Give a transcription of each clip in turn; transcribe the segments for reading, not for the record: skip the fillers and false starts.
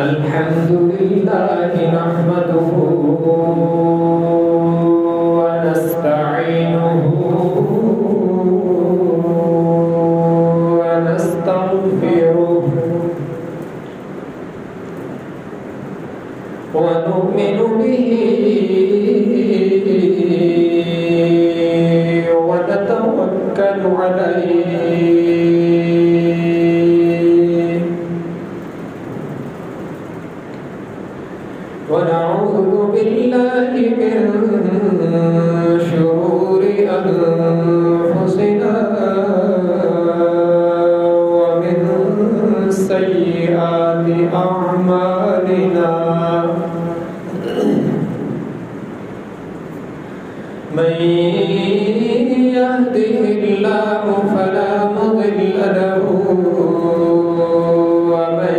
الحمد لله نحمده ونستعينه ونستغفره ونؤمن به ونتوكل عليه ونعوذ بالله من شرور أنفسنا ومن سيئات أعمالنا من يهده الله فلا مضل له ومن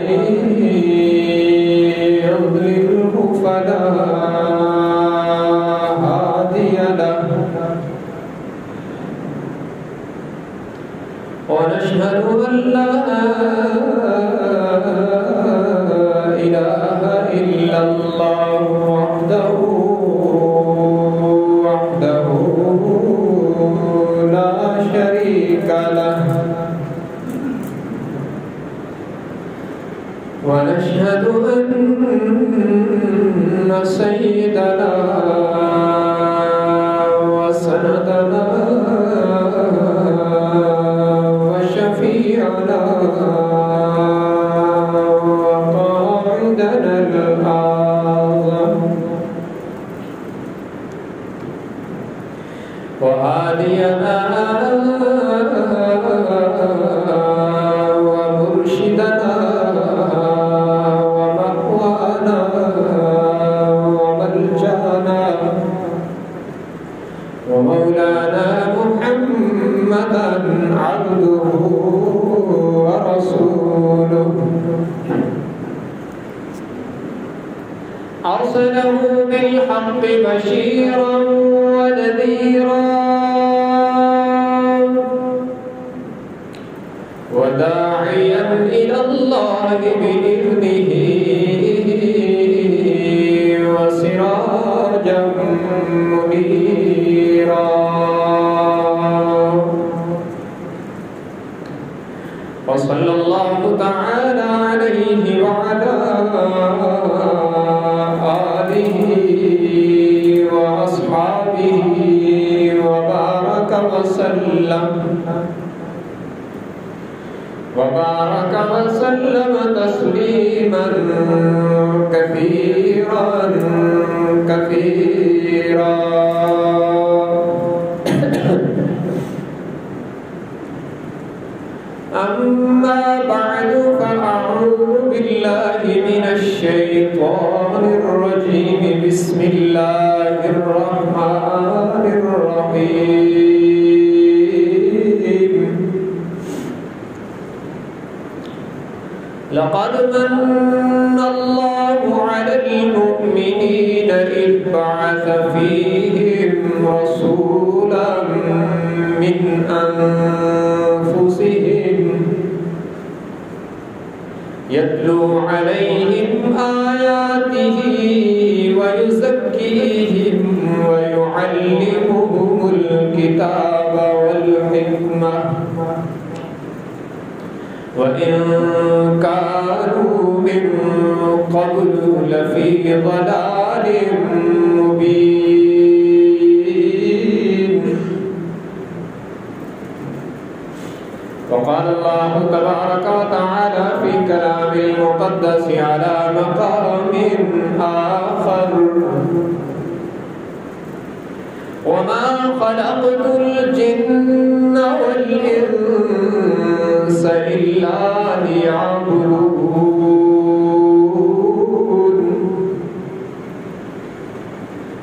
يضلله فلا هادي له ونشهد أن لا إله إلا الله وحده لا شريك له ونشهد أن سيدنا وسندنا وشفيعنا وقائدنا الأعظم وهادينا ومرشدنا ومأوانا وملجأنا ومولانا محمدا عبده ورسوله أرسله بالحق بشيرا ونذيرا وداعيا إلى الله بإذنه وسراجا منيرا وصلى الله تعالى عليه وعلى آله وأصحابه وبارك وسلم تسليما كثيرا أما بعد فأعوذ بالله من الشيطان الرجيم بسم الله الرحمن الرحيم لقد من الله على المؤمنين إذ بعث فيهم رسولا من أنفسهم يتلو عليهم آياته ويزكيهم ويعلمهم الكتاب والحكمة وإن كانوا من قبل لفي ضلال مبين وقال الله تبارك وتعالى في كلام المقدس على مقام آخر وما خلقت الجن والإنس إلا ليعبدون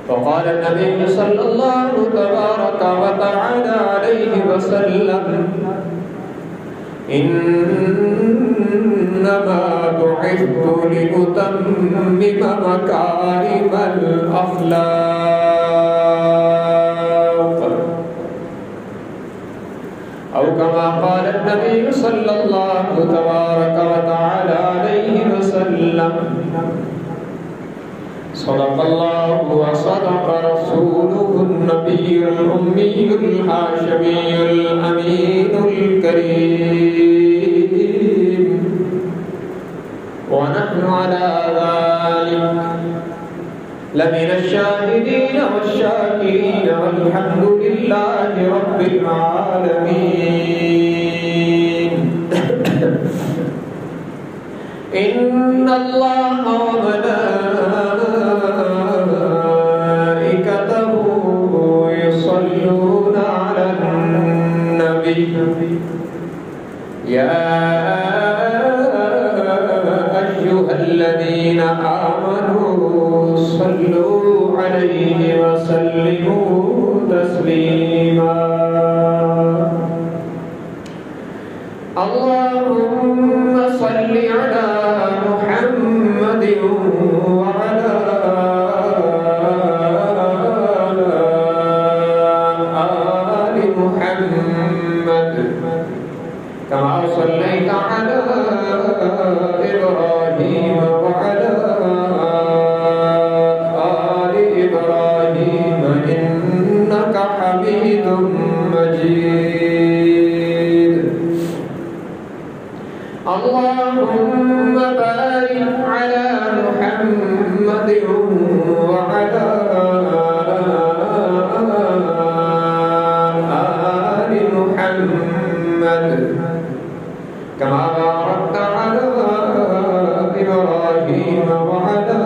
وقال النبي صلى الله تبارك وتعالى عليه وسلم إنما بعثت لأتمم مكارم الأخلاق أو كما قال النبي صلى الله تبارك وتعالى عليه وسلم صدق الله وصدق رسوله النبي الأمي الهاشمي الأمين الكريم ونحن على ذلك لمن الشاهدين والشاكرين والحمد لله رب العالمين إن الله وملائكته يصلون على النبي يا أيها الذين آمنوا صلوا عليه وسلموا تسليما اللهم صل على محمد وعلى آل محمد كما صليت على إبراهيم وعلى آل إبراهيم إنك حميد مجيد اللهم بارك على محمد وعلى آل محمد كما باركت على إبراهيم وعلى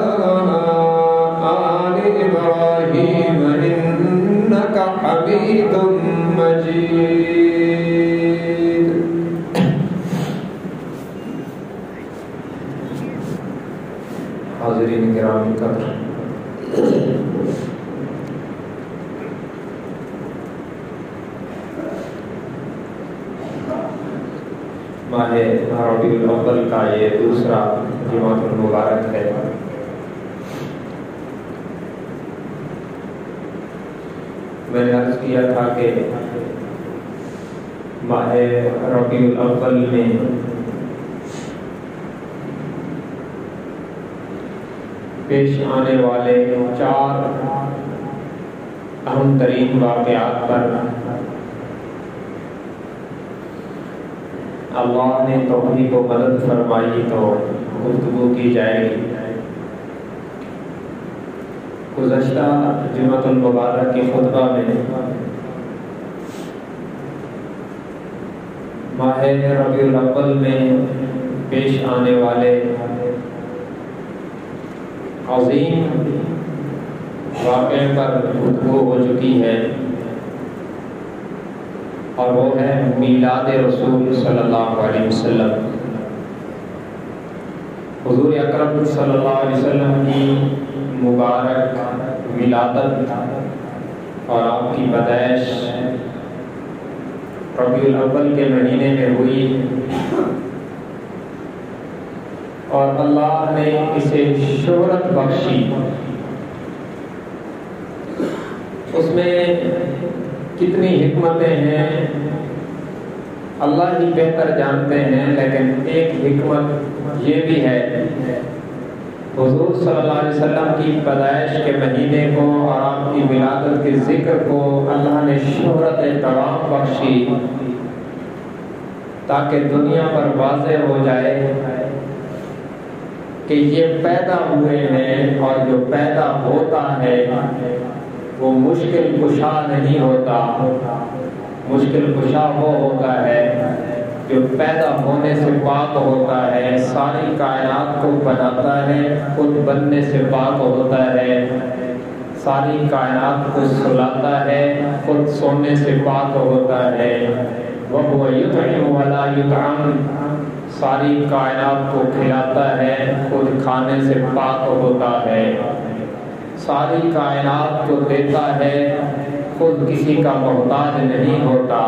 آل إبراهيم إنك حميد مجيد حاضرین کرام قدر، ماہ ربیع الاول کا یہ دوسرا جمعۃ المبارک ہے۔ میں نے عرض کیا تھا کہ ماہ ربیع الاول میں پیش آنے والے 4 اہم ترین واقعات پر اللہ نے توفیق و مدد فرمائی تو گفتگو کی جائے گی۔ گزشتہ جمعۃ المبارک کے خطبہ میں ماہ ربیع الاول میں پیش آنے والے عظیم واقعے پر گفتگو ہو چکی ہے، اور وہ ہے میلاد رسول صلی اللہ علیہ وسلم۔ حضور اکرم صلی اللہ علیہ وسلم کی مبارک ولادت اور آپ کی پیدائش ربیع الاول کے مہینے میں ہوئی، اور اللہ نے اسے شہرت بخشی۔ اس میں کتنی حکمتیں ہیں اللہ ہی بہتر جانتے ہیں، لیکن ایک حکمت یہ بھی ہے، حضور صلی اللہ علیہ وسلم کی پیدائش کے مہینے کو اور آپ کی ولادت کے ذکر کو اللہ نے شہرت تمام بخشی تاکہ دنیا پر واضح ہو جائے کہ یہ پیدا ہوئے ہیں، اور جو پیدا ہوتا ہے وہ مشکل کشا نہیں ہوتا۔ مشکل کشا وہ ہوتا ہے جو پیدا ہونے سے پاک ہوتا ہے، ساری کائنات کو بناتا ہے، خود بننے سے پاک ہوتا ہے، ساری کائنات کو سلاتا ہے، خود سونے سے پاک ہوتا ہے۔ وَهُوَ يُطْعِمُ وَلَا يُطْعَمُ، ساری کائنات کو کھلاتا ہے، خود کھانے سے پاک ہوتا ہے، ساری کائنات کو دیتا ہے، خود کسی کا محتاج نہیں ہوتا۔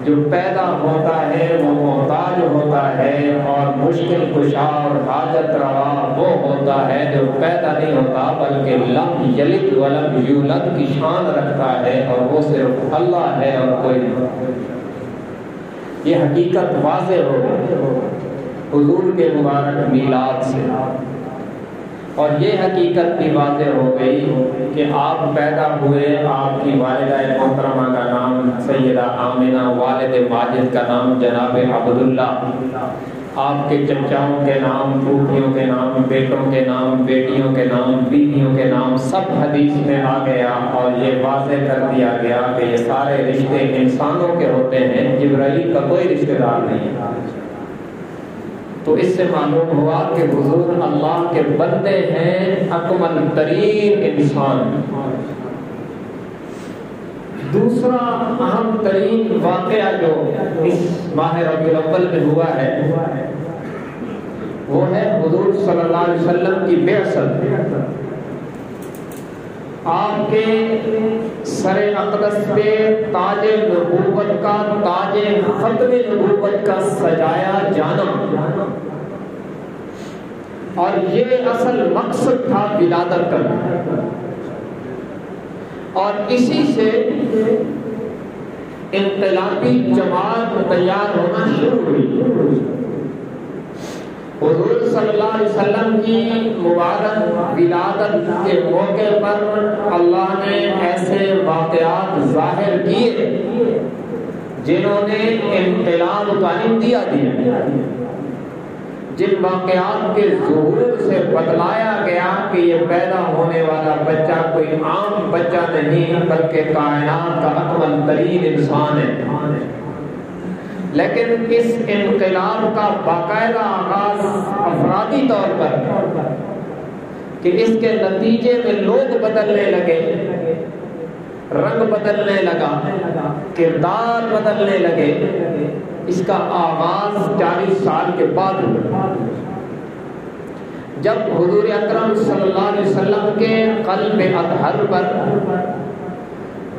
جو پیدا ہوتا ہے وہ محتاج ہوتا ہے، اور مشکل کشا اور حاجت روا وہ ہوتا ہے جو پیدا نہیں ہوتا بلکہ لم یلد ولم یولد کی شان رکھتا ہے، اور وہ صرف اللہ ہے اور کوئی نہیں۔ یہ حقیقت واضح ہو گئی حضور کے مبارک میلاد سے، اور یہ حقیقت بھی واضح ہو گئی کہ آپ پیدا ہوئے، آپ کی والدہ محترمہ کا نام سیدہ آمنہ، والد ماجد کا نام جناب عبداللہ، آپ کے چچاؤں کے نام، پھوپھیوں کے نام، بیٹوں کے نام، بیٹیوں کے نام، بیویوں کے نام سب حدیث میں آ گیا، اور یہ واضح کر دیا گیا کہ یہ سارے رشتے انسانوں کے ہوتے ہیں، جبرائیل کا کوئی رشتہ دار نہیں ہے۔ تو اس سے معلوم ہوا کہ حضور اللہ کے بندے ہیں، اکمل ترین انسان۔ دوسرا اہم ترین واقعہ جو اس ماہ ربیع الاول میں ہوا ہے وہ ہے حضور صلی اللہ علیہ وسلم کی بعثت۔ آپ کے سر اقدس پہ تاج نبوت کا، تاج ختم نبوت کا سجایا جانا، اور یہ اصل مقصد تھا ولادت کا، اور اسی سے انقلابی جماعت تیار ہونا شروع ہوئی۔ حضور صلی اللہ علیہ وسلم کی مبارک ولادت کے موقع پر اللہ نے ایسے واقعات ظاہر کیے جنہوں نے انقلاب کا اندیا دیا، جن واقعات کے ظہور سے بتلایا گیا کہ یہ پیدا ہونے والا بچہ کوئی عام بچہ نہیں بلکہ کائنات کا اکمل ترین انسان ہے۔ لیکن اس انقلاب کا باقاعدہ آغاز افرادی طور پر کہ اس کے نتیجے میں لوگ بدلنے لگے، رنگ بدلنے لگا، کردار بدلنے لگے، اس کا آغاز 40 سال کے بعد ہوا، جب حضور اکرم صلی اللہ علیہ وسلم کے قلب اطہر پر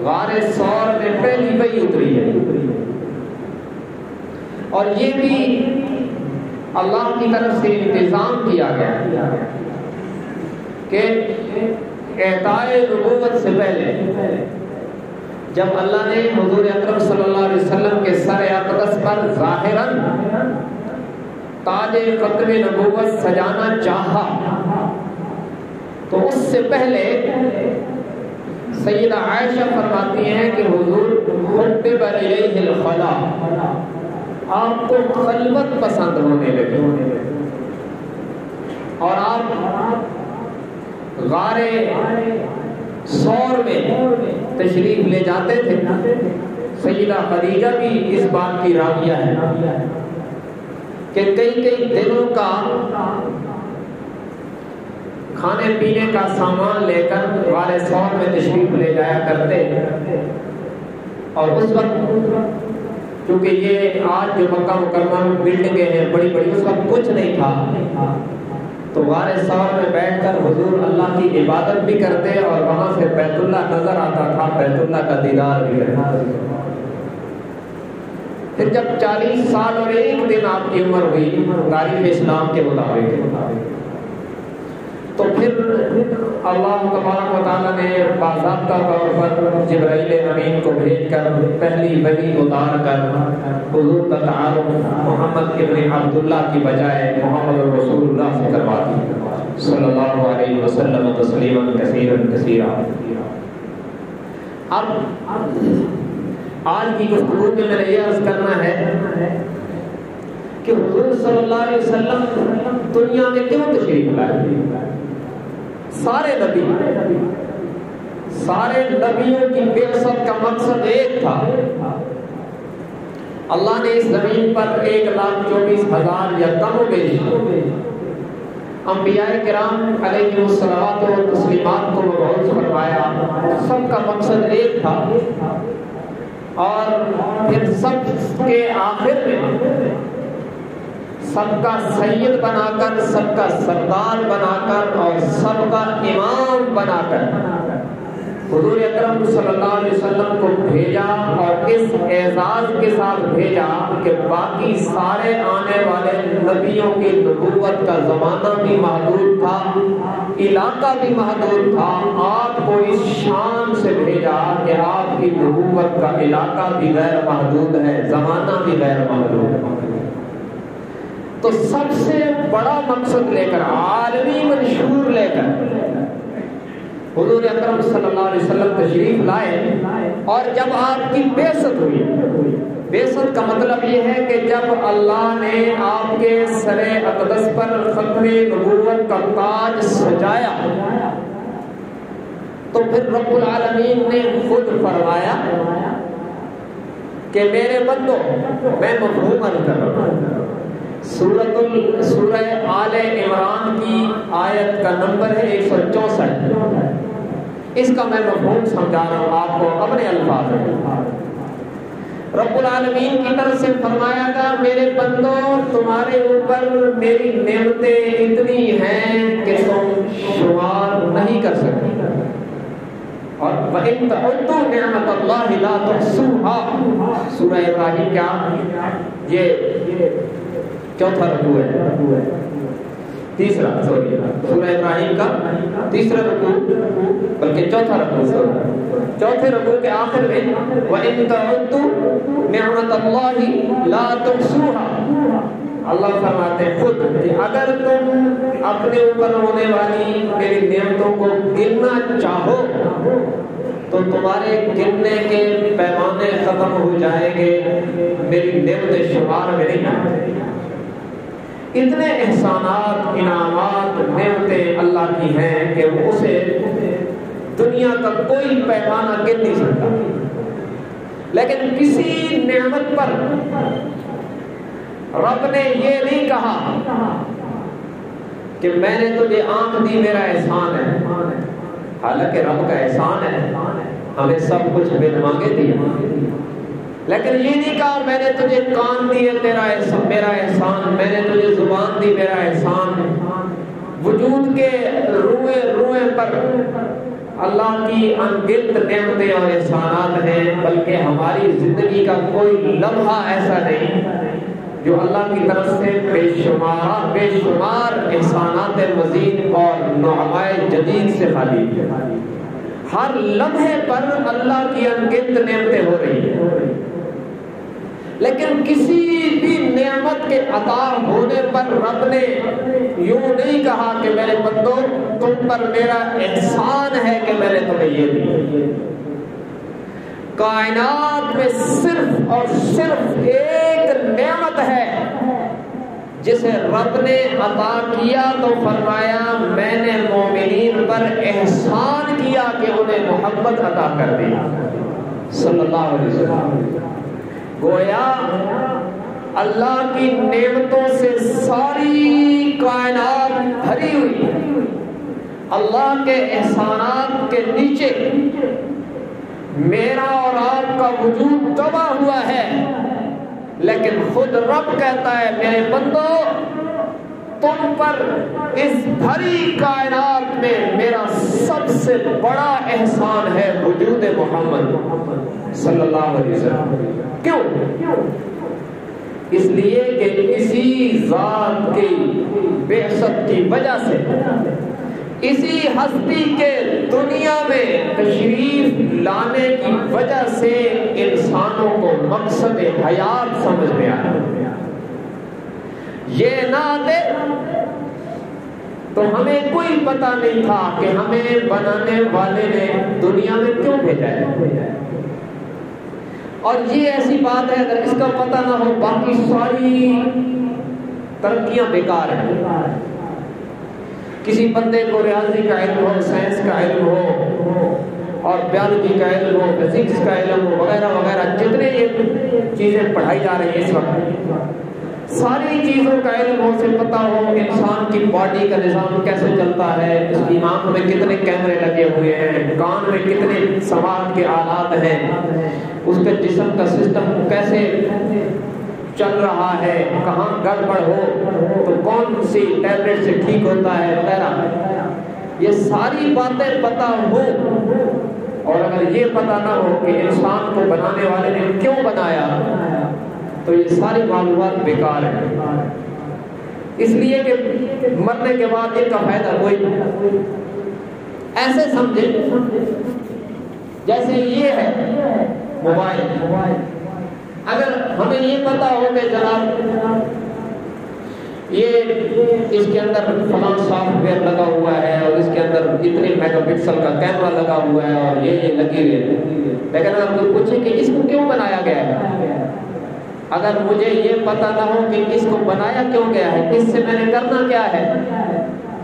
غار ثور میں پہلی وحی اتری ہے، اور یہ بھی اللہ کی طرف سے انتظام کیا گیا کہ اعطائے نبوت سے پہلے جب اللہ نے حضور اکرم صلی اللہ علیہ وسلم کے سر اقدس پر ظاہراً تاج ختم نبوت سجانا چاہا، تو اس سے پہلے سیدہ عائشہ فرماتی ہیں کہ حضور حبب الیہ الخلا، آپ کو خلوت پسند ہونے لگے، اور آپ غار ثور میں تشریف لے جاتے تھے۔ سیدہ خدیجہ بھی اس بات کی راویہ ہے کہ کئی دنوں کا کھانے پینے کا سامان لے کر غار ثور میں تشریف لے جایا کرتے، اور اس وقت کیونکہ یہ آج جو مکہ مکرمہ میں بلڈنگیں ہیں بڑی بڑی، اس وقت کچھ نہیں تھا، تو غار ثور میں بیٹھ کر حضور اللہ کی عبادت بھی کرتے، اور وہاں سے بیت اللہ نظر آتا تھا، بیت اللہ کا دیدار بھی کرتے۔ پھر جب 40 سال اور 1 دن آپ کی عمر ہوئی تاریخ اسلام کے مطابق، تو پھر اللہ تبارک و تعالیٰ نے باضابطہ طور پر جبرائیل امین کو بھیج کر پہلی وحی اتار کر حضور کا تعارف محمد ابن عبداللہ کی بجائے محمد رسول اللہ سے کروا دی صلی اللہ علیہ وسلم تسلیما کثیرا کثیرا۔ اب آج کی گفتگو میں نے یہ عرض کرنا ہے کہ حضور صلی اللہ علیہ وسلم دنیا میں کیوں تشریف لائے؟ سارے نبیوں کی بعثت کا مقصد ایک تھا، اللہ نے اس زمین پر 1,24,000 یا کم و بیش انبیاء کرام علیہ الصلوات و تسلیمات کو مبعوث فرمایا، سب کا مقصد ایک تھا، اور پھر سب کے آخر میں سب کا سید بنا کر، سب کا سردار بنا کر، اور سب کا امام بنا کر حضور اکرم صلی اللہ علیہ وسلم کو بھیجا اور اس اعزاز کے ساتھ بھیجا کہ باقی سارے آنے والے نبیوں کی نبوت کا زمانہ بھی محدود تھا، علاقہ بھی محدود تھا، آپ کو اس شان سے بھیجا کہ آپ کی نبوت کا علاقہ بھی غیر محدود ہے، زمانہ بھی غیر محدود ہے۔ تو سب سے بڑا مقصد لے کر، عالمی منشور لے کر حضور اکرم صلی اللہ علیہ وسلم تشریف لائے، اور جب آپ کی بعثت ہوئی، بعثت کا مطلب یہ ہے کہ جب اللہ نے آپ کے سر اقدس پر ختم نبوت کا تاج سجایا تو پھر رب العالمین نے خود فرمایا کہ میرے بندو، میں مفہوم عرض کر رہا ہوں، سورہ آل عمران کی آیت کا نمبر ہے 164، اس کا میں مفہوم سمجھا رہا ہوں آپ کو اپنے الفاظ میں۔ رب العالمین کی طرف سے فرمایا گا میرے بندو، تمہارے اوپر میری نعمتیں اتنی ہیں کہ تم شمار نہیں کر سکتے، اور وَإِن تَعُدُّوا نِعْمَتَ اللَّهِ لَا تُحْصُوهَا، سورہ ابراہیم کا یہ چوتھا رکوع ہے، تیسرا سورہ ابراہیم کا تیسرا رکوع، بلکہ چوتھا رکوع، چوتھے رکوع کے آخر میں وَإِن تَعُدُّوا نِعْمَتَ اللَّهِ لَا تُحْصُوهَا، اللہ فرماتے ہیں خود کہ اگر تم اپنے اوپر ہونے والی میری نعمتوں کو گننا چاہو تو تمہارے گننے کے پیمانے ختم ہو جائیں گے، میری نعمتیں شمار میں نہیں آئیں۔ اتنے احسانات، انعامات، نعمتیں اللہ کی ہیں کہ اسے دنیا کا کوئی پیمانہ گن نہیں سکتا، لیکن کسی نعمت پر رب نے یہ نہیں کہا کہ میں نے تجھے آنکھ دی میرا احسان ہے، حالانکہ رب کا احسان ہے، ہمیں سب کچھ بن مانگے دیا، لیکن یہ نہیں کہا میں نے تجھے کان دیے میرا احسان، میں نے تجھے زبان دی میرا احسان۔ وجود کے روئے روئے پر اللہ کی انگنت نعمتیں اور احسانات ہیں، بلکہ ہماری زندگی کا کوئی لمحہ ایسا نہیں جو اللہ کی طرف سے بے شمار احسانات مزید اور نعمائے جدید سے خالی ہے۔ ہر لمحے پر اللہ کی انگنت نعمتیں ہو رہی ہیں، لیکن کسی بھی نعمت کے عطا ہونے پر رب نے یوں نہیں کہا کہ میرے بندو تم پر میرا احسان ہے کہ میں نے تمہیں یہ دی۔ کائنات میں صرف اور صرف ایک نعمت ہے جسے رب نے عطا کیا تو فرمایا میں نے مومنین پر احسان کیا کہ انہیں محبت عطا کر دی صلی اللہ علیہ وسلم۔ گویا اللہ کی نعمتوں سے ساری کائنات بھری ہوئی، اللہ کے احسانات کے نیچے میرا اور آپ کا وجود دبا ہوا ہے، لیکن خود رب کہتا ہے میرے بندو تم پر اس بھری کائنات میں میرا سب سے بڑا احسان ہے وجود محمد صلی اللہ علیہ وسلم۔ کیوں؟ اس لیے کہ اسی ذات کی بعثت کی وجہ سے، اسی ہستی کے دنیا میں تشریف لانے کی وجہ سے انسانوں کو مقصد حیات سمجھ میں آیا۔ یہ نہ آتے تو ہمیں کوئی پتہ نہیں تھا کہ ہمیں بنانے والے نے دنیا میں کیوں بھیجا ہے۔ اور یہ ایسی بات ہے اگر اس کا پتہ نہ ہو باقی ساری ترقیاں بیکار ہیں۔ کسی بندے کو ریاضی کا علم ہو، سائنس کا علم ہو، اور بیالوجی کا علم ہو، فزکس کا علم ہو، وغیرہ وغیرہ، جتنے یہ چیزیں پڑھائی جا رہی ہیں اس وقت، ساری چیزوں کا علم ہو، سے پتہ ہو انسان کی باڈی کا نظام کیسے چلتا ہے، اس کی آنکھ میں کتنے کیمرے لگے ہوئے ہیں، کان میں کتنے سماعت کے آلات ہیں، اس کے جسم کا سسٹم کیسے چل رہا ہے، کہاں گڑبڑ ہو تو کون سی ٹیبلٹ سے ٹھیک ہوتا ہے وغیرہ، یہ ساری باتیں پتہ ہو اور اگر یہ پتہ نہ ہو کہ انسان کو بنانے والے نے کیوں بنایا تو یہ ساری معلومات بیکار ہیں، اس لیے کہ مرنے کے بعد ان کا فائدہ کوئی نہیں۔ ایسے سمجھیں جیسے یہ ہے موبائل، اگر ہمیں یہ پتا ہو کہ جناب یہ اس کے اندر فلاں سافٹ ویئر لگا ہوا ہے اور اس کے اندر اتنے میگا پکسل کا کیمرہ لگا ہوا ہے اور یہ لگی ہوئی ہے، لیکن اگر کوئی پوچھے کہ اس کو کیوں بنایا گیا ہے، اگر مجھے یہ پتا نہ ہو کہ اس کو بنایا کیوں گیا ہے، اس سے میں نے کرنا کیا ہے،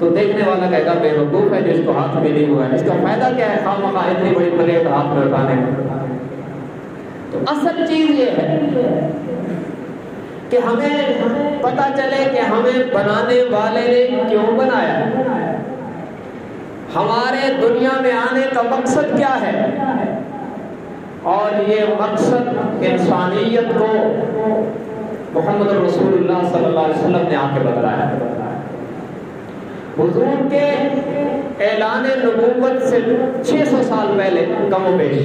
تو دیکھنے والا کہے گا بے وقوف ہے جو اس کو ہاتھ میں نہیں ہوا ہے، اس کا فائدہ کیا ہے خواہ مخواہ اتنی بڑی پلیٹ ہاتھ میں اٹھانے کا۔ تو اصل چیز یہ ہے کہ ہمیں پتہ چلے کہ ہمیں بنانے والے نے کیوں بنایا، ہمارے دنیا میں آنے کا مقصد کیا ہے، اور یہ مقصد انسانیت کو محمد رسول اللہ صلی اللہ علیہ وسلم نے آ کے بتلایا۔ حضور کے اعلان نبوت سے 600 سال پہلے کم و بیش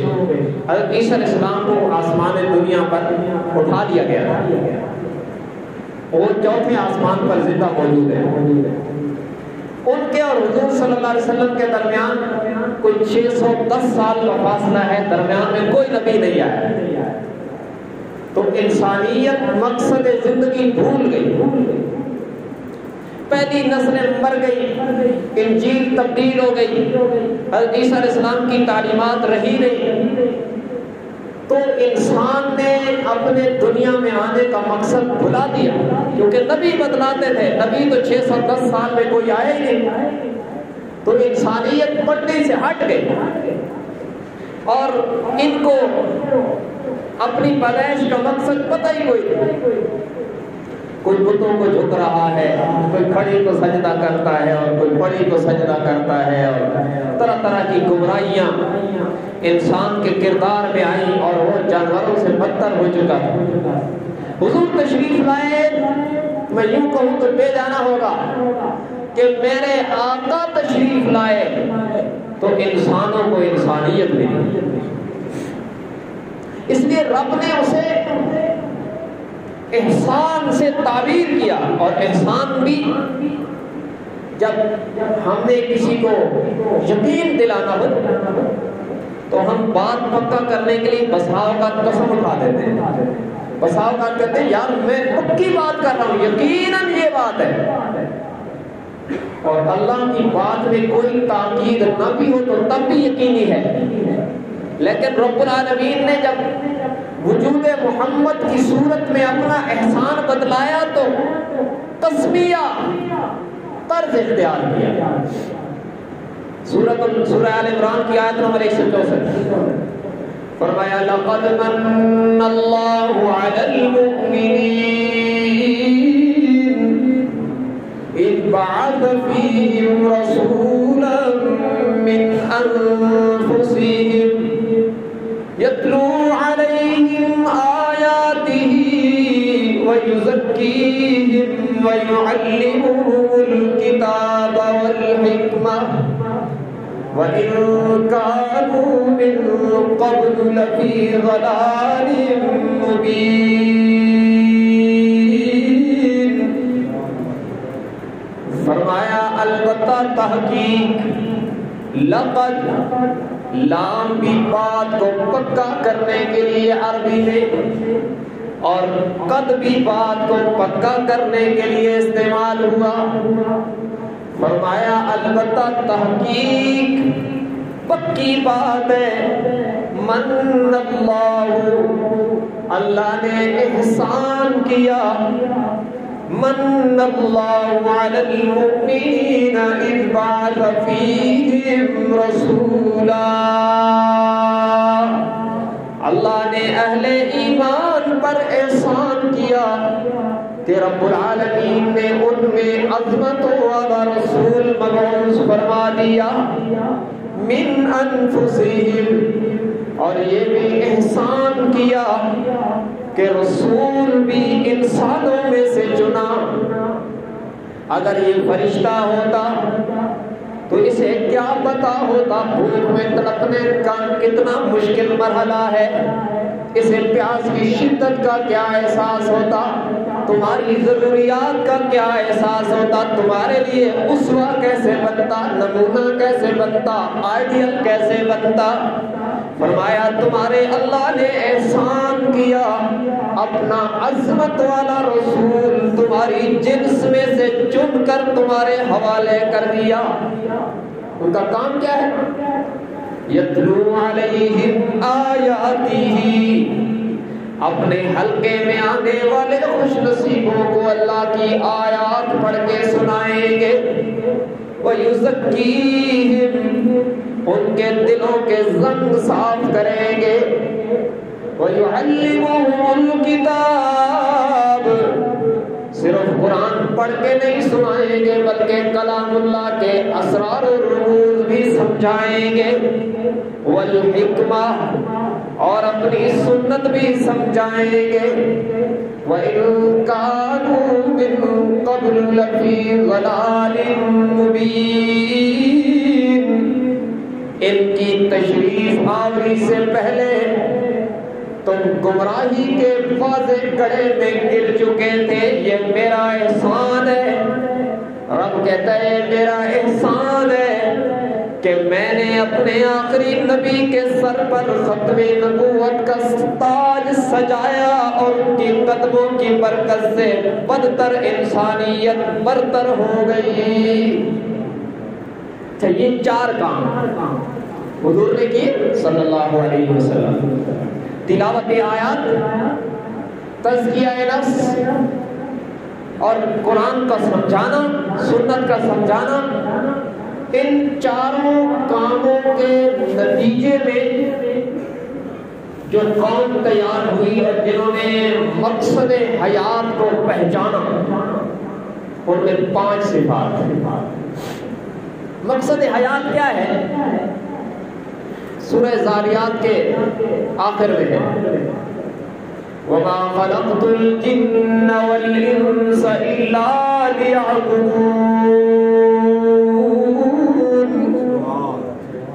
حضرت عیسیٰ علیہ السلام کو آسمان دنیا پر اٹھا دیا گیا تھا، وہ چوتھے آسمان پر زندہ موجود ہے۔ ان کے اور حضور صلی اللہ علیہ وسلم کے درمیان کوئی 610 سال کا فاصلہ ہے، درمیان میں کوئی نبی نہیں آیا۔ تو انسانیت مقصد زندگی بھول گئی، پہلی نسلیں مر گئی، انجیل تبدیل ہو گئی، حضرت عیسیٰ علیہ السلام کی تعلیمات رہی نہیں، تو انسان نے اپنے دنیا میں آنے کا مقصد بھلا دیا، کیونکہ نبی بتلاتے تھے، نبی تو 610 سال میں کوئی آیا ہی نہیں، تو انسانیت پٹری سے ہٹ گئی، اور ان کو اپنی پیدائش کا مقصد پتہ ہی کوئی نہیں۔ کوئی بتوں کو جھک رہا ہے، کوئی کھڑی کو سجدہ کرتا ہے اور کوئی پڑی کو سجدہ کرتا ہے، اور طرح طرح کی گمراہیاں انسان کے کردار میں آئیں اور وہ جانوروں سے بدتر ہو چکا۔ حضور تشریف لائے، میں یوں کہوں تو بے جانا ہوگا کہ میرے آقا تشریف لائے تو انسانوں کو انسانیت ملی، اس لیے رب نے اسے احسان سے تعبیر کیا، اور احسان بھی جب ہم نے کسی کو یقین دلانا ہو تو ہم بات پکا کرنے کے لیے بساؤ کا قسم اٹھا دیتے ہیں، بساؤ کا کہتے ہیں یار میں پکی بات کر رہا ہوں، یقیناً یہ بات ہے، اور اللہ کی بات میں کوئی تاکید نہ بھی ہو تو تب بھی یقینی ہے۔ لیکن رب العالمین نے جب وجود محمد کی صورت میں اپنا احسان بتلایا تو تسمیہ طرز اختیار کیا۔ سورہ آل عمران کی آیت نمبر 164 فرمایا لقد من اللہ علی المؤمنین اذ بعث فیہم رسولا من انفسہم یتلو علیہم آیاتہ ویزکیہم ویعلمہم الکتاب والحکمہ وَإِن كَانُوا مِن قَبْلُ لَفِي ضَلَالٍ مُّبِينٍ۔ فرمایا البتہ تحقیق، لقد لام بھی بات کو پکا کرنے کے لیے عربی میں، اور قد بھی بات کو پکا کرنے کے لیے استعمال ہوا۔ فرمایا البتہ تحقیق پکی بات ہے، من اللہ نے احسان کیا، من اللہ علی المؤمنین اذ بعث فیہم رسولا، اللہ نے اہل ایمان پر احسان کیا کہ رب العالمین نے ان میں عظمت والا رسول مبعوث فرما دیا، من انفسہم، اور یہ بھی احسان کیا کہ رسول بھی انسانوں میں سے چنا۔ اگر یہ فرشتہ ہوتا تو اسے کیا پتا ہوتا بھوک میں تڑپنے کا کتنا مشکل مرحلہ ہے، اسے پیاس کی شدت کا کیا احساس ہوتا، تمہاری ضروریات کا کیا احساس ہوتا، تمہارے لیے اسوہ کیسے بنتا، نمونہ کیسے بنتا، آئیڈیل کیسے بنتا۔ فرمایا تمہارے اللہ نے احسان کیا، اپنا عظمت والا رسول تمہاری جنس میں سے چن کر تمہارے حوالے کر دیا۔ ان کا کام کیا ہے؟ یتلو علیہم آیاتہ، اپنے حلقے میں آنے والے خوش نصیبوں کو اللہ کی آیات پڑھ کے سنائیں گے۔ وَيُزَكِّيهِمْ، ان کے دلوں کے زنگ صاف کریں گے۔ وَيُعَلِّمُهُمُ الْكِتَابَ، صرف قرآن پڑھ کے نہیں سنائیں گے بلکہ کلام اللہ کے اسرار و رموز بھی سمجھائیں گے۔ والحکمہ، اور اپنی سنت بھی سمجھائیں گے۔ وَإِن كَانُوا مِن قَبْلُ لَفِي ضَلَالٍ مُبِينٍ، ان کی تشریف آوری سے پہلے تم گمراہی کے واضح گڑھے میں گر چکے تھے، یہ میرا احسان ہے۔ رب کہتا ہے میرا احسان ہے کہ میں نے اپنے آخری نبی کے سر پر ختم نبوت کا تاج سجایا، اور ان کی قدموں کی برکت سے بدتر انسانیت برتر ہو گئی۔ یہ 4 کام حضور نے کیے صلی اللہ علیہ وسلم: تلاوت آیات، تزکیہ نفس، اور قرآن کا سمجھانا، سنت کا سمجھانا۔ ان 4 کاموں کے نتیجے میں جو قوم تیار ہوئی ہے، جنہوں نے مقصد حیات کو پہچانا، ان میں 5 صفات ہیں۔ مقصد حیات کیا ہے؟ سورہ ذاریات کے آخر میں ہے وَمَا خَلَقْتُ الْجِنَّ وَالْإِنسَ إِلَّا لِيَعْبُدُونَ۔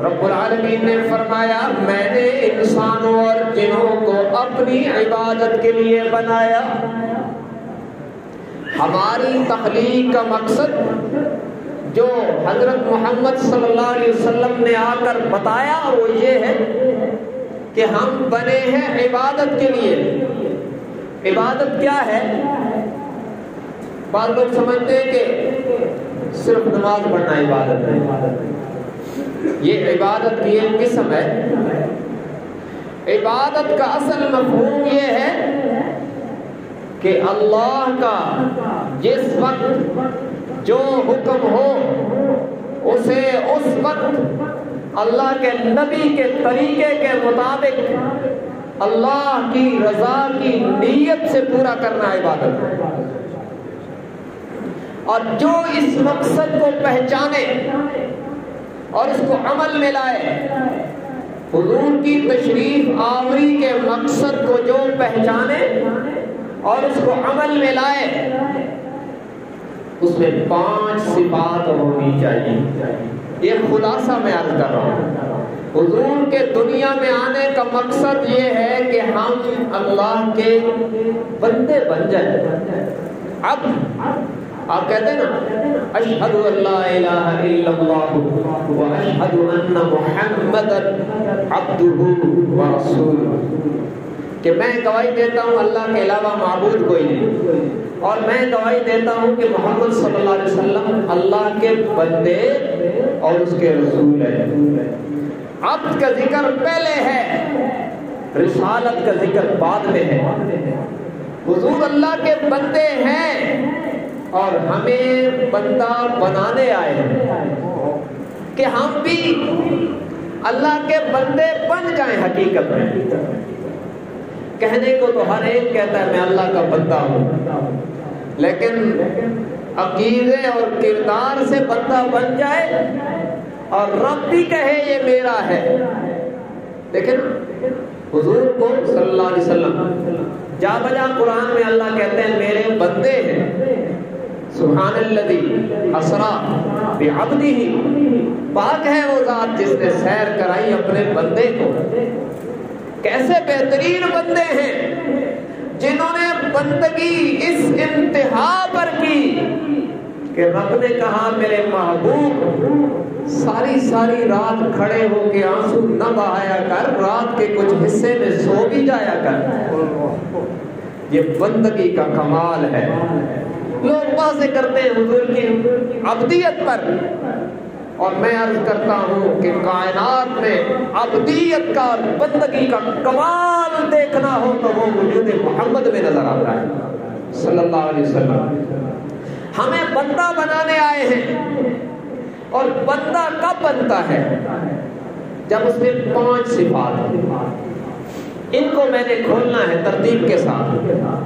رب العالمین نے فرمایا میں نے انسانوں اور جنوں کو اپنی عبادت کے لیے بنایا۔ ہماری تخلیق کا مقصد جو حضرت محمد صلی اللہ علیہ وسلم نے آ کر بتایا وہ یہ ہے کہ ہم بنے ہیں عبادت کے لیے۔ عبادت کیا ہے؟ بعض لوگ سمجھتے ہیں کہ صرف نماز پڑھنا عبادت ہے۔ یہ عبادت کی ایک قسم ہے۔ عبادت کا اصل مفہوم یہ ہے کہ اللہ کا جس وقت جو حکم ہو اسے اس وقت اللہ کے نبی کے طریقے کے مطابق اللہ کی رضا کی نیت سے پورا کرنا عبادت ہے۔ اور جو اس مقصد کو پہچانے اور اس کو عمل میں لائے، حضور کی تشریف آوری کے مقصد کو جو پہچانے اور اس کو عمل میں لائے، اس میں 5 صفات ہونی چاہیے۔ یہ خلاصہ میں عرض کر رہا ہوں۔ حضور کے دنیا میں آنے کا مقصد یہ ہے کہ ہم اللہ کے بندے بن جائیں۔ اب آپ کہتے ہیں نا اشہد ان لا الہ الا اللہ واشہد ان محمدا عبدہ ورسولہ، کہ میں گواہی دیتا ہوں اللہ کے علاوہ معبود کوئی نہیں، اور میں گواہی دیتا ہوں کہ محمد صلی اللہ علیہ وسلم اللہ کے بندے اور اس کے رسول ہیں۔ عبد کا ذکر پہلے ہے، رسالت کا ذکر بعد میں ہے۔ حضور اللہ کے بندے ہیں اور ہمیں بندہ بنانے آئے ہیں کہ ہم بھی اللہ کے بندے بن جائیں۔ حقیقت میں کہنے کو تو ہر ایک کہتا ہے میں اللہ کا بندہ ہوں، لیکن عقیدے اور کردار سے بندہ بن جائے اور رب بھی کہے یہ میرا ہے۔ لیکن حضور کو صلی اللہ علیہ وسلم جا بجا قرآن میں اللہ کہتے ہیں میرے بندے ہیں۔ سبحان الذی اسریٰ بعبدہ پاک ہے وہ ذات جس نے سیر کرائی اپنے بندے کو. کیسے بہترین بندے ہیں جنہوں نے بندگی اس انتہا پر کی کہ رب نے کہا میرے محبوب ساری ساری رات کھڑے ہو کے آنسو نہ بہایا کر, رات کے کچھ حصے میں سو بھی جایا کر. یہ بندگی کا کمال ہے. لوگ باتیں کرتے ہیں حضور کی عبدیت پر, اور میں عرض کرتا ہوں کہ کائنات میں عبدیت کا اور بندگی کا کمال دیکھنا ہو تو وہ وجود محمد میں نظر آتا ہے صلی اللہ علیہ وسلم. ہمیں بندہ بنانے آئے ہیں, اور بندہ کب بنتا ہے؟ جب اس میں 5 صفات, ان کو میں نے کھولنا ہے ترتیب کے ساتھ.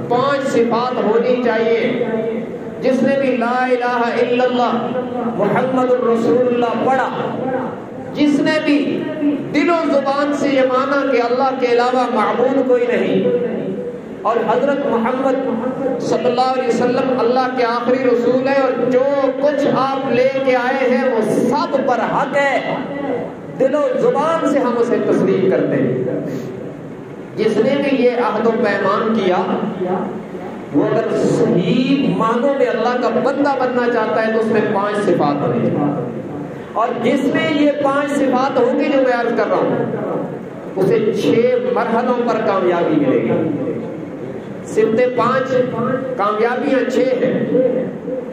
5 صفات ہونی چاہیے. جس نے بھی لا الہ الا اللہ محمد الرسول اللہ پڑھا, جس نے بھی دل و زبان سے یہ مانا کہ اللہ کے علاوہ معبود کوئی نہیں اور حضرت محمد صلی اللہ علیہ وسلم اللہ کے آخری رسول ہے, اور جو کچھ آپ لے کے آئے ہیں وہ سب پر حق ہے, دل و زبان سے ہم اسے تسلیم کرتے ہیں. جس نے بھی یہ عہد و پیمان کیا وہ اگر صحیح معنوں میں اللہ کا بندہ بننا چاہتا ہے تو اس میں 5 صفات ہونی چاہیے. اور جس میں یہ 5 صفات ہوں گی جو میں عرض کر رہا ہوں اسے 6 مرحلوں پر کامیابی ملے گی. صفتیں 5, کامیابیاں 6 ہیں.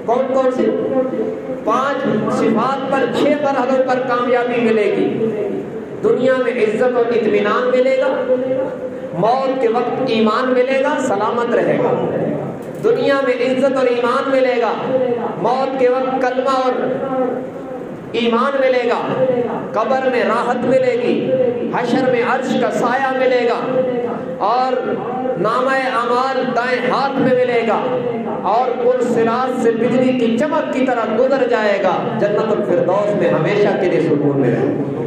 کون کون سی 5 صفات پر 6 مرحلوں پر کامیابی ملے گی؟ دنیا میں عزت اور اطمینان ملے گا, موت کے وقت ایمان ملے گا, سلامت رہے گا. دنیا میں عزت اور ایمان ملے گا, موت کے وقت کلمہ اور ایمان ملے گا, قبر میں راحت ملے گی, حشر میں عرش کا سایہ ملے گا, اور نامہ اعمال دائیں ہاتھ میں ملے گا, اور پل صراط سے بجلی کی چمک کی طرح گزر جائے گا. جنت الفردوس میں ہمیشہ کے لیے سکون ملے گا.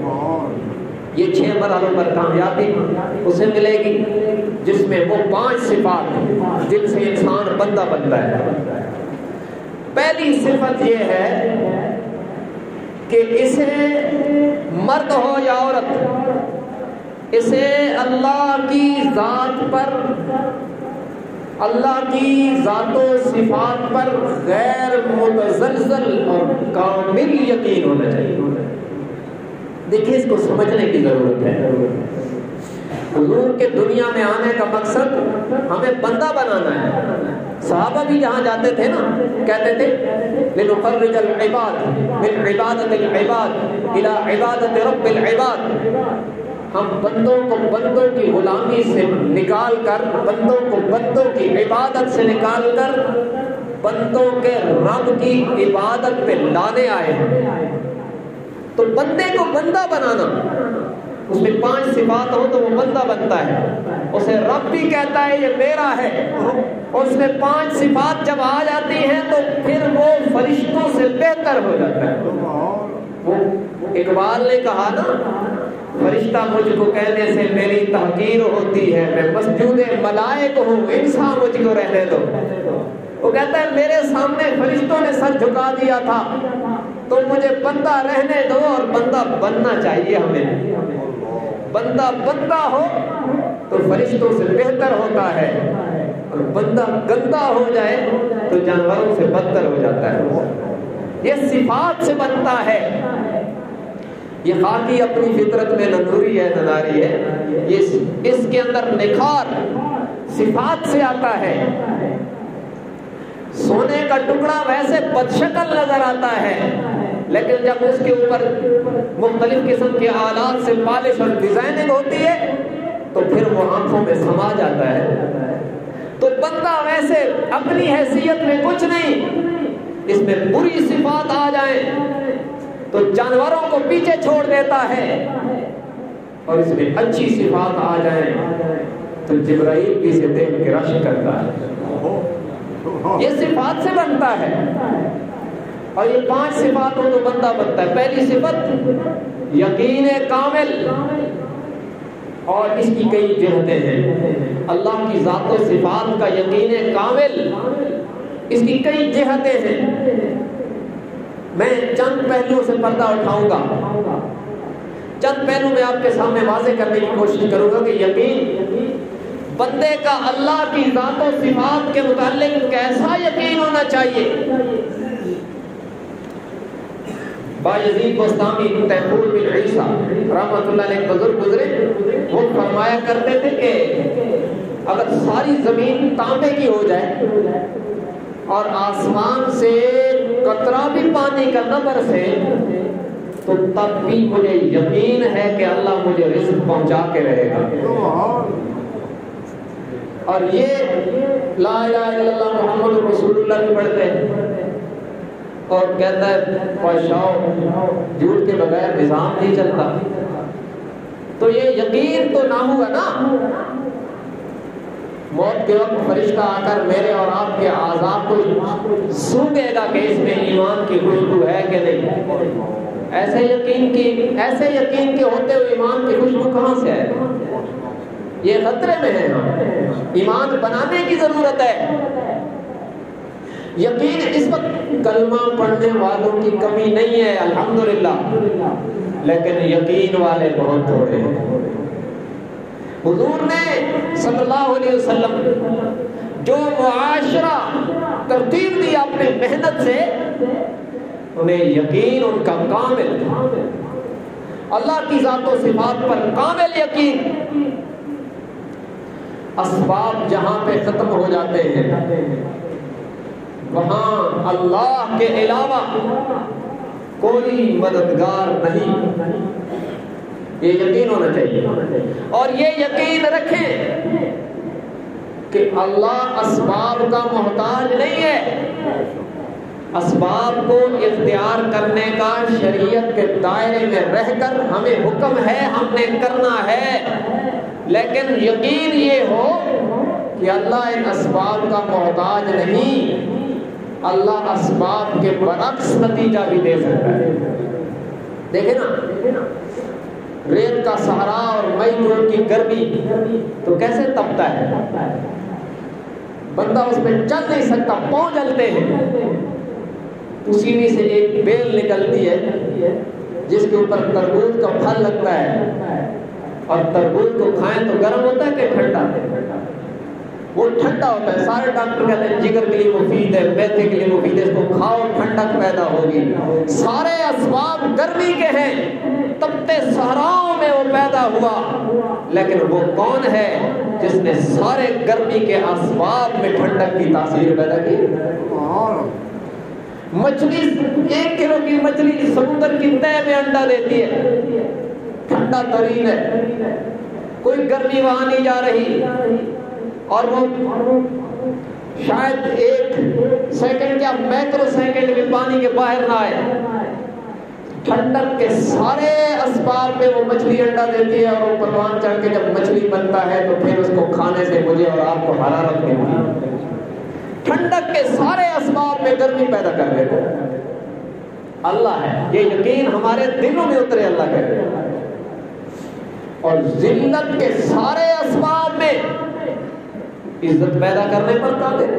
یہ 6 مرحلوں پر کامیابی اسے ملے گی جس میں وہ 5 صفات جن سے انسان بندہ بنتا ہے. پہلی صفت یہ ہے کہ اسے مرد ہو یا عورت, اسے اللہ کی ذات پر, اللہ کی ذات و صفات پر غیر متزلزل اور کامل یقین ہونا چاہیے. دیکھیے اس کو سمجھنے کی ضرورت ہے. حضور کے دنیا میں آنے کا مقصد ہمیں بندہ بنانا ہے. صحابہ بھی جہاں جاتے تھے نا کہتے تھے لنخرج العباد من عبادت العباد الى عبادت رب العباد. ہم بندوں کو بندوں کی غلامی سے نکال کر, بندوں کو بندوں کی عبادت سے نکال کر بندوں کے رب کی عبادت پہ لانے آئے ہیں. تو بندے کو بندہ بنانا, اس میں 5 صفات ہو تو وہ بندہ بنتا ہے. اسے رب بھی کہتا ہے یہ میرا ہے, اور اس میں 5 صفات جب آ جاتی ہیں تو پھر وہ فرشتوں سے بہتر ہو جاتا ہے. وہ اقبال نے کہا نا, فرشتہ مجھ کو کہنے سے میری تحقیر ہوتی ہے, میں مسجود ملائک ہوں, انسان مجھ کو رہنے دو. وہ کہتا ہے میرے سامنے فرشتوں نے سر جھکا دیا تھا تو مجھے بندہ رہنے دو, اور بندہ بننا چاہیے ہمیں. بندہ بندہ ہو تو فرشتوں سے بہتر ہوتا ہے, اور بندہ گندا ہو جائے تو جانوروں سے بدتر ہو جاتا ہے. یہ صفات سے بنتا ہے. یہ خاکی اپنی فطرت میں نہ نوری ہے نہ ناری ہے, اس کے اندر نکھار صفات سے آتا ہے. سونے کا ٹکڑا ویسے بدشکل نظر آتا ہے, لیکن جب اس کے اوپر مختلف قسم کے آلات سے پالش اور ڈیزائننگ ہوتی ہے تو پھر وہ آنکھوں میں سما جاتا ہے. تو بندہ ویسے اپنی حیثیت میں کچھ نہیں, اس میں بری صفات آ جائیں تو جانوروں کو پیچھے چھوڑ دیتا ہے, اور اس میں اچھی صفات آ جائیں تو جبرائیل بھی اسے دیکھ کے رشک کرتا ہے. یہ صفات سے بنتا ہے, اور یہ 5 صفات ہو تو بندہ بنتا ہے. پہلی صفت یقین کامل, اور اس کی کئی جہتیں ہیں. اللہ کی ذات و صفات کا یقین کامل, اس کی کئی جہتیں ہیں. میں چند پہلوؤں سے پردہ اٹھاؤں گا، چند پہلو میں آپ کے سامنے واضح کرنے کی کوشش کروں گا کہ یقین بندے کا اللہ کی ذات و صفات کے متعلق کیسا یقین ہونا چاہیے۔ بایزید بستامی تیمور بن عیسیٰ رحمۃ اللہ علیہ بزرگ گزرے، وہ فرمایا کرتے تھے کہ اگر ساری زمین تانبے کی ہو جائے اور آسمان سے قطرہ بھی پانی کا نہ برسے تو تب بھی مجھے یقین ہے کہ اللہ مجھے رزق پہنچا کے رہے گا۔ اور یہ لا الہ الا اللہ محمد رسول اللہ بھی پڑھتے ہیں اور کہتا ہے پاشاؤ جھوٹ کے بغیر نظام نہیں چلتا، تو یہ یقین تو نہ ہوا نا۔ موت کے وقت فرشتہ آ کر میرے اور آپ کے اعضاء کو سونگے گا کہ اس میں ایمان کی خوشبو ہے کہ نہیں۔ ایسے یقین کے ہوتے ہوئے ایمان کی خوشبو کہاں سے ہے؟ یہ خطرے میں ہے، ایمان بنانے کی ضرورت ہے۔ یقین اس وقت کلمہ پڑھنے والوں کی کمی نہیں ہے الحمدللہ، لیکن یقین والے بہت تھوڑے ہیں۔ حضور نے صلی اللہ علیہ وسلم جو معاشرہ ترتیب دیا اپنے محنت سے، انہیں یقین ان کا کامل، اللہ کی ذات و صفات پر کامل یقین۔ اسباب جہاں پہ ختم ہو جاتے ہیں وہاں اللہ کے علاوہ کوئی مددگار نہیں، یہ یقین ہونا چاہیے۔ اور یہ یقین رکھیں کہ اللہ اسباب کا محتاج نہیں ہے، اسباب کو اختیار کرنے کا شریعت کے دائرے میں رہ کر ہمیں حکم ہے، ہم نے کرنا ہے، لیکن یقین یہ ہو کہ اللہ ان اسباب کا محتاج نہیں، اللہ اسباب کے برعکس نتیجہ بھی دے سکتا ہے۔ دیکھیں نا ریت کا صحرا اور مئی جون کی گرمی تو کیسے تپتا ہے، بندہ اس میں چل نہیں سکتا، پاؤں جلتے ہیں۔ اسی میں سے ایک بیل نکلتی ہے جس کے اوپر تربوز کا پھل لگتا ہے، اور تربوز کو کھائیں تو گرم ہوتا ہے کہ ٹھنڈا؟ وہ ٹھنڈا ہوتا ہے۔ سارے ڈاکٹر کہتے ہیں جگر کے لیے مفید ہے، معدے کے لیے مفید ہے، اس کو کھاؤ ٹھنڈک پیدا ہوگی۔ سارے اسباب گرمی کے ہیں، تپتے صحراؤں میں وہ پیدا ہوا، لیکن وہ کون ہے جس نے سارے گرمی کے اسباب میں ٹھنڈک کی تاثیر پیدا کی؟ مچھلی 1 کلو کی مچھلی سمندر کی تہہ میں انڈا دیتی ہے، ٹھنڈا ترین ہے، کوئی گرمی وہاں نہیں جا رہی، اور وہ شاید 1 سیکنڈ یا مائکرو سیکنڈ بھی پانی کے باہر نہ آئے۔ ٹھنڈک کے سارے اسباب میں وہ مچھلی انڈا دیتی ہے، اور وہ پروان چڑھ کے جب مچھلی بنتا ہے تو پھر اس کو کھانے سے مجھے اور آپ کو حرارت ملتی ہے۔ ٹھنڈک کے سارے اسباب میں گرمی پیدا کر دیتے اللہ ہے۔ یہ یقین ہمارے دلوں میں اترے اللہ کہتے ہیں۔ اور ذلت کے سارے اسباب میں عزت پیدا کرنے پر قادر۔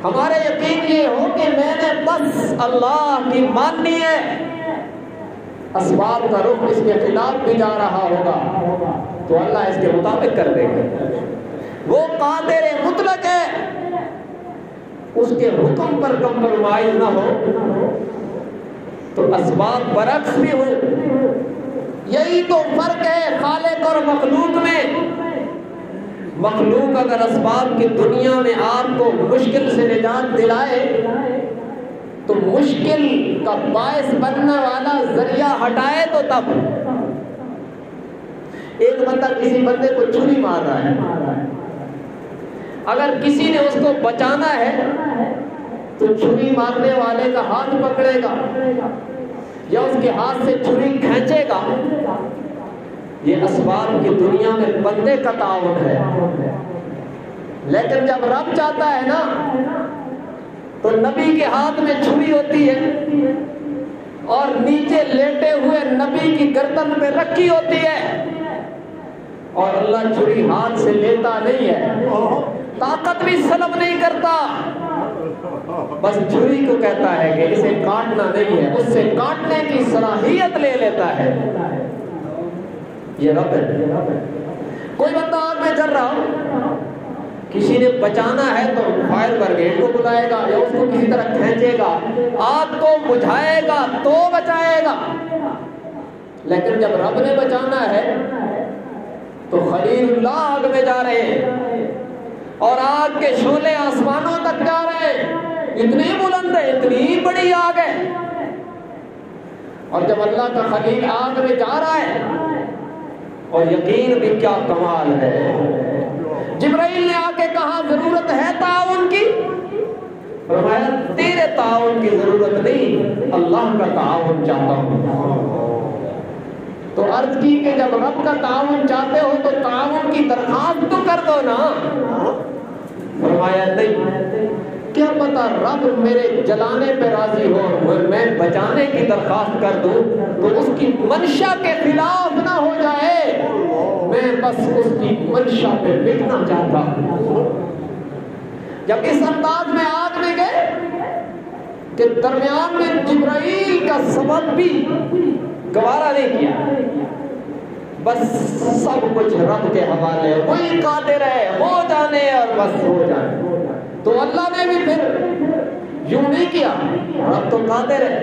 ہمارے یقین یہ ہو کہ میں نے بس اللہ کی ماننی ہے، اسباب کا رخ اس کے خلاف بھی جا رہا ہوگا تو اللہ اس کے مطابق کر دے گا۔ وہ قادر مطلق ہے، اس کے حکم پر کمپرومائز نہ ہو تو اسباب برعکس بھی ہو۔ یہی تو فرق ہے خالق اور مخلوق میں۔ مخلوق اگر اسباب کی دنیا میں آپ کو مشکل سے نجات دلائے تو مشکل کا باعث بننے والا ذریعہ ہٹائے تو تب۔ ایک بندہ کسی بندے کو چھری مار رہا ہے، اگر کسی نے اس کو بچانا ہے تو چھری مارنے والے کا ہاتھ پکڑے گا یا اس کے ہاتھ سے چھری کھینچے گا۔ یہ اسباب کی دنیا میں بندے کا تعاون ہے، لیکن جب رب چاہتا ہے نا تو نبی کے ہاتھ میں چھری ہوتی ہے اور نیچے لیٹے ہوئے نبی کی گردن پہ رکھی ہوتی ہے، اور اللہ چھری ہاتھ سے لیتا نہیں ہے، طاقت بھی سلب نہیں کرتا، بس چھری کو کہتا ہے کہ اسے کاٹنا نہیں ہے، اس سے کاٹنے کی صلاحیت لے لیتا ہے۔ یہ رب ہے۔ کوئی بندہ آگ میں جل رہا ہو، کسی نے بچانا ہے تو فائر بریگیڈ کو بلائے گا یا اس کو کسی طرح کھینچے گا، آگ کو بجھائے گا تو بچائے گا۔ لیکن جب رب نے بچانا ہے تو خلیل اللہ آگ میں جا رہے ہیں اور آگ کے شعلے آسمانوں تک جا رہے ہیں، اتنی بلند ہے، اتنی بڑی آگ ہے۔ اور جب اللہ کا خلیل آگ میں جا رہا ہے، اور یقین بھی کیا کمال ہے، جبرائیل نے آ کے کہا ضرورت ہے تعاون کی؟ فرمایا تیرے تعاون کی ضرورت نہیں، اللہ کا تعاون چاہتا ہوں۔ تو عرض کی کہ جب رب کا تعاون چاہتے ہو تو تعاون کی درخواست تو کر دو نا۔ فرمایا نہیں، کیا پتا رب میرے جلانے پہ راضی ہو اور میں بچانے کی درخواست کر دوں تو اس کی منشا کے خلاف نہ ہو جائے، میں بس اس کی منشا پہ مٹنا چاہتا ہوں۔ جب اس انداز میں آگ میں گئے کہ درمیان میں جبرائیل کا سبب بھی گوارا نہیں کیا، بس سب کچھ رب کے حوالے، وہی قادر ہے، ہو جانے اور بس ہو جانے۔ تو اللہ نے بھی پھر یوں نہیں کیا، رب تو قادر ہے،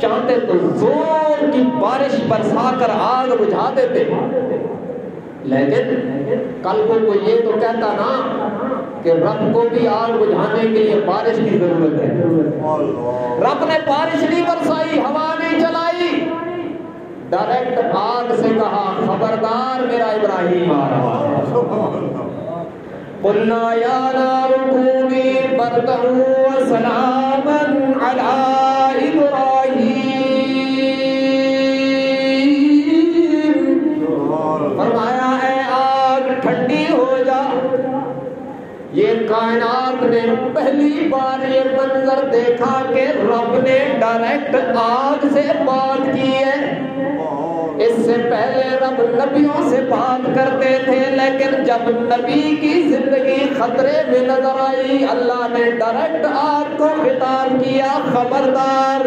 چاہتے تو زور کی بارش برسا کر آگ بجھا دیتے، لیکن کل کو کوئی یہ تو کہتا نا کہ رب کو بھی آگ بجھانے کے لیے بارش کی ضرورت ہے۔ رب نے بارش نہیں برسائی، ہوا نہیں چلائی، ڈائریکٹ آگ سے کہا خبردار میرا ابراہیم آ رہا ہے۔ قُلْنَا يَا نَارُ كُونِي بَرْدًا وَسَلَامًا عَلَىٰ إِبْرَاهِيمَ۔ فرمایا اے آگ ٹھنڈی ہو جا۔ یہ کائنات نے پہلی بار یہ منظر دیکھا کہ رب نے ڈائریکٹ آگ سے بات کی ہے۔ اس سے پہلے رب نبیوں سے بات کرتے تھے، لیکن جب نبی کی زندگی خطرے میں نظر آئی، اللہ نے ڈائریکٹ آگ کو خطاب کیا خبردار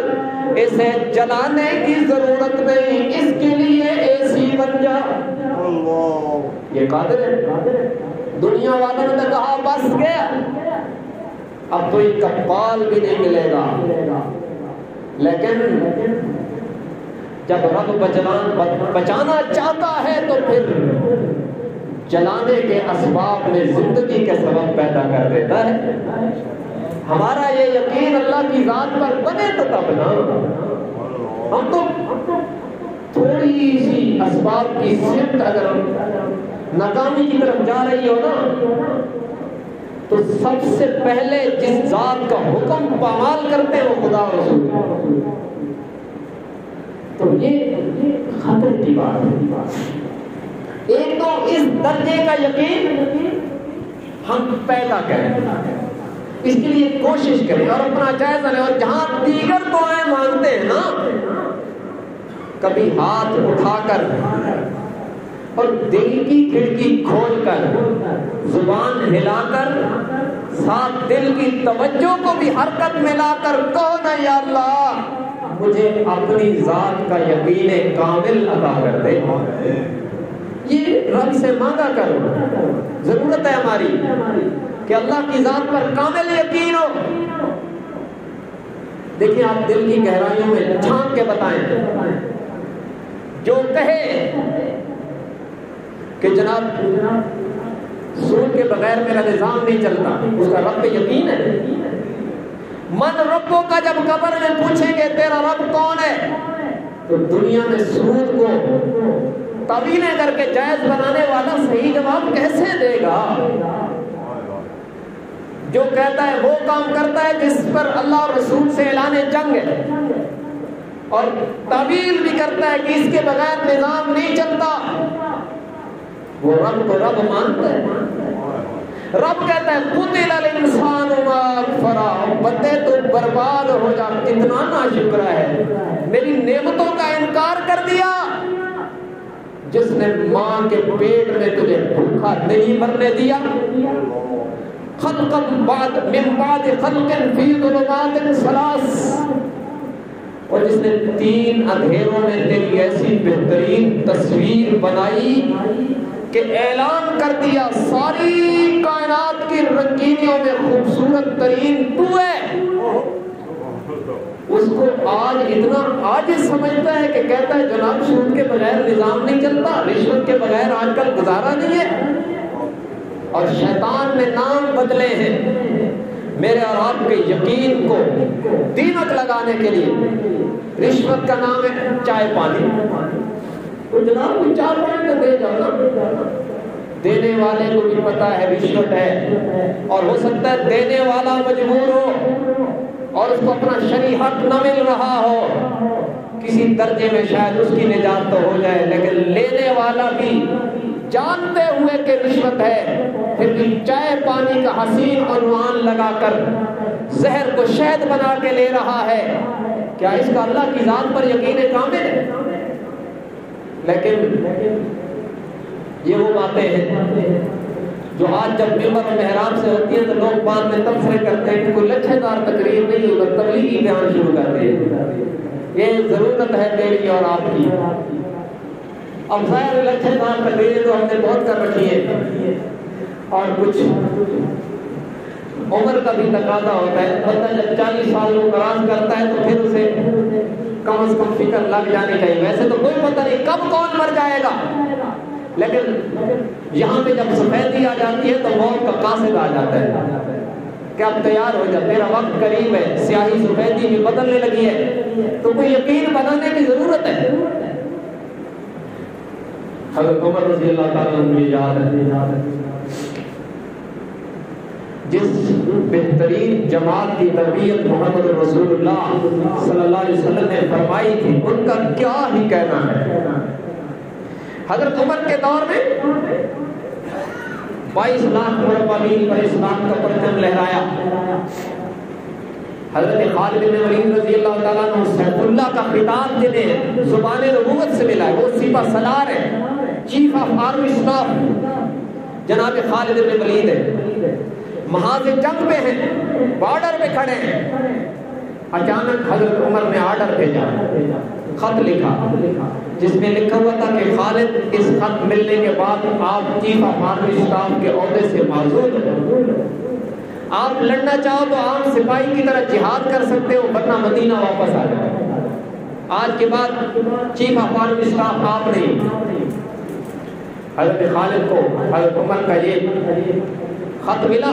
اسے جلانے کی ضرورت نہیں، اس کے لیے اے سی بن جا۔ یہ قادر ہے۔ دنیا والوں نے کہا بس گیا، اب تو ایک کپال بھی نہیں ملے گا، لیکن جب رب بچانا چاہتا ہے تو پھر جلانے کے اسباب میں زندگی کے سبب پیدا کر دیتا ہے۔ ہمارا یہ یقین اللہ کی ذات پر بنے تو تب نا۔ ہم تو تھوڑی سی اسباب کی صفت اگر ناکامی کی طرف جا رہی ہو نا تو سب سے پہلے جس ذات کا حکم پامال کرتے ہیں وہ خدا رسول۔ تو یہ خطر کی بات ہے۔ ایک تو اس درجے کا یقین ہم پیدا کریں، اس کے لیے کوشش کریں اور اپنا جائزہ لیں، اور جہاں دیگر دعائیں مانگتے ہیں نا، کبھی ہاتھ اٹھا کر اور دل کی کھڑکی کھول کر زبان ہلا کر ساتھ دل کی توجہ کو بھی حرکت میں لا کر کہو نا یا اللہ مجھے اپنی ذات کا یقین کامل عطا کر دے۔ یہ رب سے مانگا کرو، ضرورت ہے ہماری کہ اللہ کی ذات پر کامل یقین ہو۔ دیکھیں آپ دل کی گہرائیوں میں جھانک کے بتائیں، جو کہے کہ جناب سود کے بغیر میرا نظام نہیں چلتا، اس کا رب پہ یقین ہے۔ من ربوں کا جب قبر میں پوچھیں گے تیرا رب کون ہے، تو دنیا میں سود کو طویلیں کر کے جائز بنانے والا صحیح جواب کیسے دے گا؟ جو کہتا ہے وہ کام کرتا ہے جس پر اللہ اور رسول سے اعلان جنگ ہے، اور تعویل بھی کرتا ہے کہ اس کے بغیر نظام نہیں چلتا، وہ رب کو رب مانتا ہے۔ رب کہتا ہے قتل الانسان ما اکفرہ، بندے تو برباد ہو جا، کتنا ناشکر ہے، میری نعمتوں کا انکار کر دیا۔ جس نے ماں کے پیٹ میں تجھے بھوکا نہیں مرنے دیا، خلقا بعد من بعد خلق فی ظلمات ثلاث، اور جس نے 3 اندھیروں میں تیری ایسی بہترین تصویر بنائی کہ اعلان کر دیا ساری کائنات کی رنگینیوں میں خوبصورت ترین تو ہے، اس کو آج اتنا عاجز سمجھتا ہے کہ کہتا ہے جناب سود کے بغیر نظام نہیں چلتا، رشوت کے بغیر آج کل گزارا نہیں ہے۔ اور شیطان نے نام بدلے ہیں میرے اور آپ کے یقین کو دیمک لگانے کے لیے۔ رشوت کا نام ہے چائے پانی، تو جناب کوئی چائے پانی تو دے جاؤ نا، دینے والے کو بھی پتا ہے رشوت ہے، اور ہو سکتا ہے دینے والا مجبور ہو اور اس کو اپنا شرعی حق نہ مل رہا ہو، کسی درجے میں شاید اس کی نجات تو ہو جائے، لیکن لینے والا بھی جانتے ہوئے کہ رشوت ہے پھر بھی چائے پانی کا حسین عنوان لگا کر زہر کو شہد بنا کے لے رہا ہے۔ کیا اس کا اللہ کی ذات پر یقین کامل ہے؟ لیکن یہ وہ باتیں ہیں جو آج جب ممبر و محراب سے ہوتی ہیں تو لوگ بعد میں تبصرے کرتے ہیں کہ کوئی لچھے دار تقریر نہیں ہوگا، تبلیغی بیان شروع کرتے ہیں۔ یہ ضرورت ہے میری اور آپ کی۔ اب ظاہر لچھے دار تقریریں تو ہم نے بہت کر رکھی ہے، اور کچھ عمر کا بھی تقاضا ہوتا ہے، بندہ جب 40 سال کو کراس کرتا ہے تو پھر اسے کم از کم فکر لگ جانی چاہیے۔ ویسے تو کوئی پتہ نہیں کب کون مر جائے گا، لیکن یہاں پہ جب سفیدی آ جاتی ہے تو موت کا قاصد آ جاتا ہے کہ اب تیار ہو جا، تیرا وقت قریب ہے، سیاہی سفیدی بھی بدلنے لگی ہے، تو کوئی یقین بنانے کی ضرورت ہے۔ حضرت عمر رضی اللہ تعالیٰ عنہ یاد ہے جس بہترین جماعت کی تربیت محمد رسول اللہ صلی اللہ علیہ وسلم نے فرمائی تھی، ان کا کیا ہی کہنا ہے۔ حضرت عمر کے دور میں 22 لاکھ مربع میل پر اسلام کا پرچم لہرایا۔ حضرت خالد بن ولید رضی اللہ تعالیٰ عنہ سیف اللہ کا خطاب جنہیں زبان نبوت سے ملا ہے، وہ سپہ سالار ہے، چیف آف آرمی اسٹاف جناب خالد بن ولید ہے، محاذ جنگ پہ ہیں، بارڈر پہ کھڑے ہیں۔ اچانک حضرت عمر نے آرڈر بھیجا، خط لکھا جس میں لکھا ہوا تھا کہ خالد اس خط ملنے کے بعد آپ چیف آف آرمی اسٹاف کے عہدے سے معزول ہو، آپ لڑنا چاہو تو عام سپاہی کی طرح جہاد کر سکتے ہو، ورنہ مدینہ واپس آ جاؤ، آج کے بعد چیف آف آرمی اسٹاف آپ نہیں۔ حضرت خالد کو حضرت عمر کا یہ خط ملا،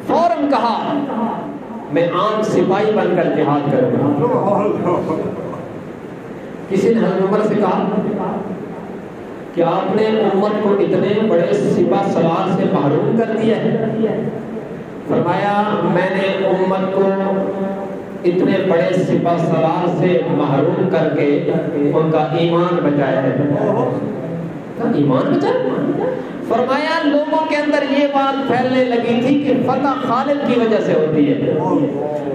فوراً کہا میں عام سپاہی بن کر جہاد کروں گا۔ کسی نے حضرت عمر سے کہا کہ آپ نے امت کو اتنے بڑے سپہ سالار سے محروم کر دیا ہے۔ فرمایا میں نے امت کو اتنے بڑے سپہ سالار سے محروم کر کے ان کا ایمان بچایا ہے۔ ایمان بچایا؟ فرمایا لوگوں کے اندر یہ بات پھیلنے لگی تھی کہ فتح خالد کی وجہ سے ہوتی ہے،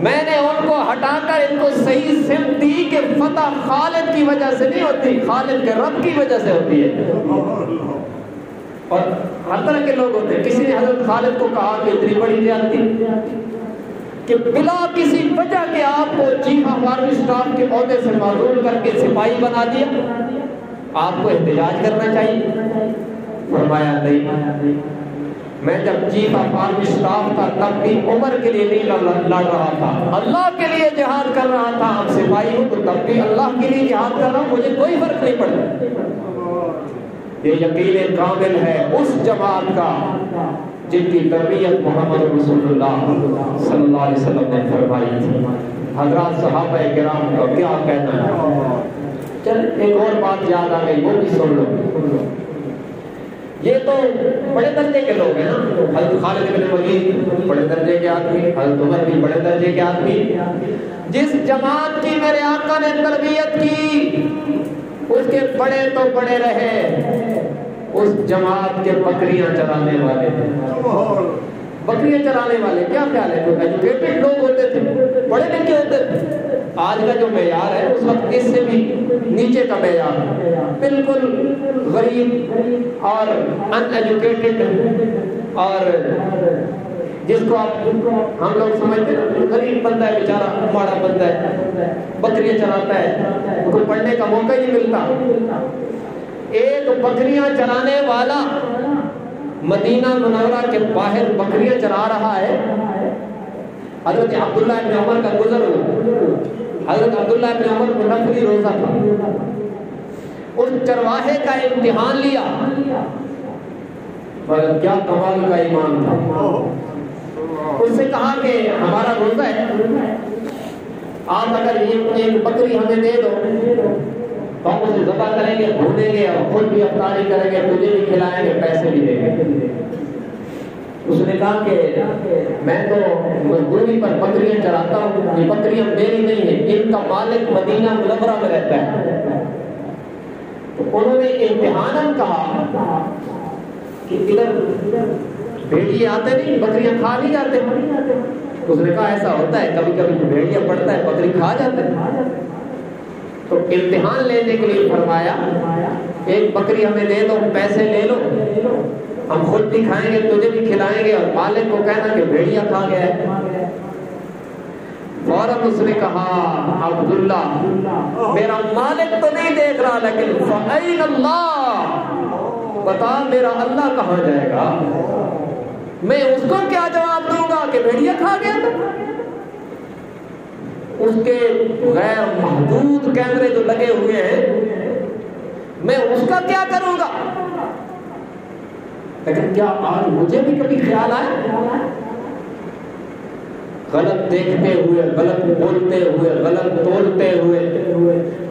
میں نے ان کو ہٹا کر ان کو صحیح سمت دی کہ فتح خالد کی وجہ سے نہیں ہوتی، خالد کے رب کی وجہ سے ہوتی ہے۔ اور ہر طرح کے لوگ ہوتے ہیں، کسی نے حضرت خالد کو کہا کہ اتنی بڑی زیادتی کہ بلا کسی وجہ کے آپ کو چیف آف آرمی اسٹاف کے عہدے سے معزول کر کے سپاہی بنا دیا، آپ کو احتجاج کرنا چاہیے۔ فرمایا نہیں، میں جب چیف آف آرمی اسٹاف تھا تب بھی عمر کے لیے نہیں لڑ رہا تھا، اللہ کے لیے جہاد کر رہا تھا۔ اب سپاہی ہوں تو تب بھی اللہ کے لیے جہاد کر رہا ہوں، مجھے کوئی فرق نہیں پڑتا۔ یہ یقین کامل ہے اس جماعت کا جن کی تربیت محمد رسول اللہ صلی اللہ علیہ وسلم نے فرمائی تھی۔ حضرات صحابہ کرام کا کیا کہنا ہے؟ چل ایک اور بات یاد آ گئی، وہ بھی سن لو۔ یہ تو بڑے درجے کے لوگ ہیں نا، حضرت خالد بن ولید بڑے درجے کے آدمی، حضرت عمر بھی بڑے درجے کے آدمی۔ جس جماعت کی میرے آقا نے تربیت کی اس کے بڑے تو بڑے رہے، اس جماعت کے بکریاں چرانے والے تھے۔ بکریاں چرانے والے کیا خیال ہے؟ کوئی ایجوکیٹڈ لوگ ہوتے تھے، پڑھے لکھے ہوتے تھے۔ آج کا جو معیار ہے اس وقت اس سے بھی نیچے کا معیار ہے، بالکل غریب اور ان ایجوکیٹڈ اور جس کو ہم لوگ سمجھتے ہیں غریب بندہ ہے بیچارہ، ماڑا بندہ ہے، بکریاں چراتا ہے، کوئی پڑھنے کا موقع ہی نہیں ملتا. ایک بکریاں چرانے والا مدینہ منورہ کے باہر بکریاں چرا رہا ہے. حضرت عبداللہ ابن عمر کا گزر ہوا. حضرت عبداللہ ابن عمر کو نفلی روزہ تھا. اس چرواہے کا امتحان لیا، مگر کیا کمال کا ایمان تھا. اس سے کہا کہ ہمارا روزہ ہے، آپ اگر ایک بکری ہمیں دے دو تو ہم اسے ذبح کریں گے، بھونیں گے اور خود بھی افطاری کریں گے، تجھے بھی کھلائیں گے، پیسے بھی دیں گے. اس نے کہا کہ میں تو مزدوری پر بکریاں چراتا ہوں، یہ بکریاں میری نہیں ہیں، ان کا مالک مدینہ منورہ میں رہتا ہے. تو انہوں نے امتحاناً کہا کہ ادھر بھیڑیے آتے نہیں، بکریاں کھا نہیں جاتے. اس نے کہا ایسا ہوتا ہے، کبھی کبھی بھیڑیا پڑتا ہے، بکری کھا جاتے. تو امتحان لینے کے لیے فرمایا ایک بکری ہمیں دے دو، پیسے لے لو، ہم خود بھی کھائیں گے، تجھے بھی کھلائیں گے، اور مالک کو کہنا کہ بھیڑیا کھا گیا ہے. فوراً اس نے کہا عبداللہ میرا مالک تو نہیں دیکھ رہا، لیکن فَأَيْنَ اللَّهُ، بتا میرا اللہ کہاں جائے گا. میں اس کو کیا جواب دوں گا کہ بھیڑیا کھا گیا تھا. اس کے غیر محدود کیمرے جو لگے ہوئے ہیں، میں اس کا کیا کروں گا. لیکن کیا آج مجھے بھی کبھی خیال آیا غلط دیکھتے ہوئے، غلط بولتے ہوئے، غلط تولتے ہوئے،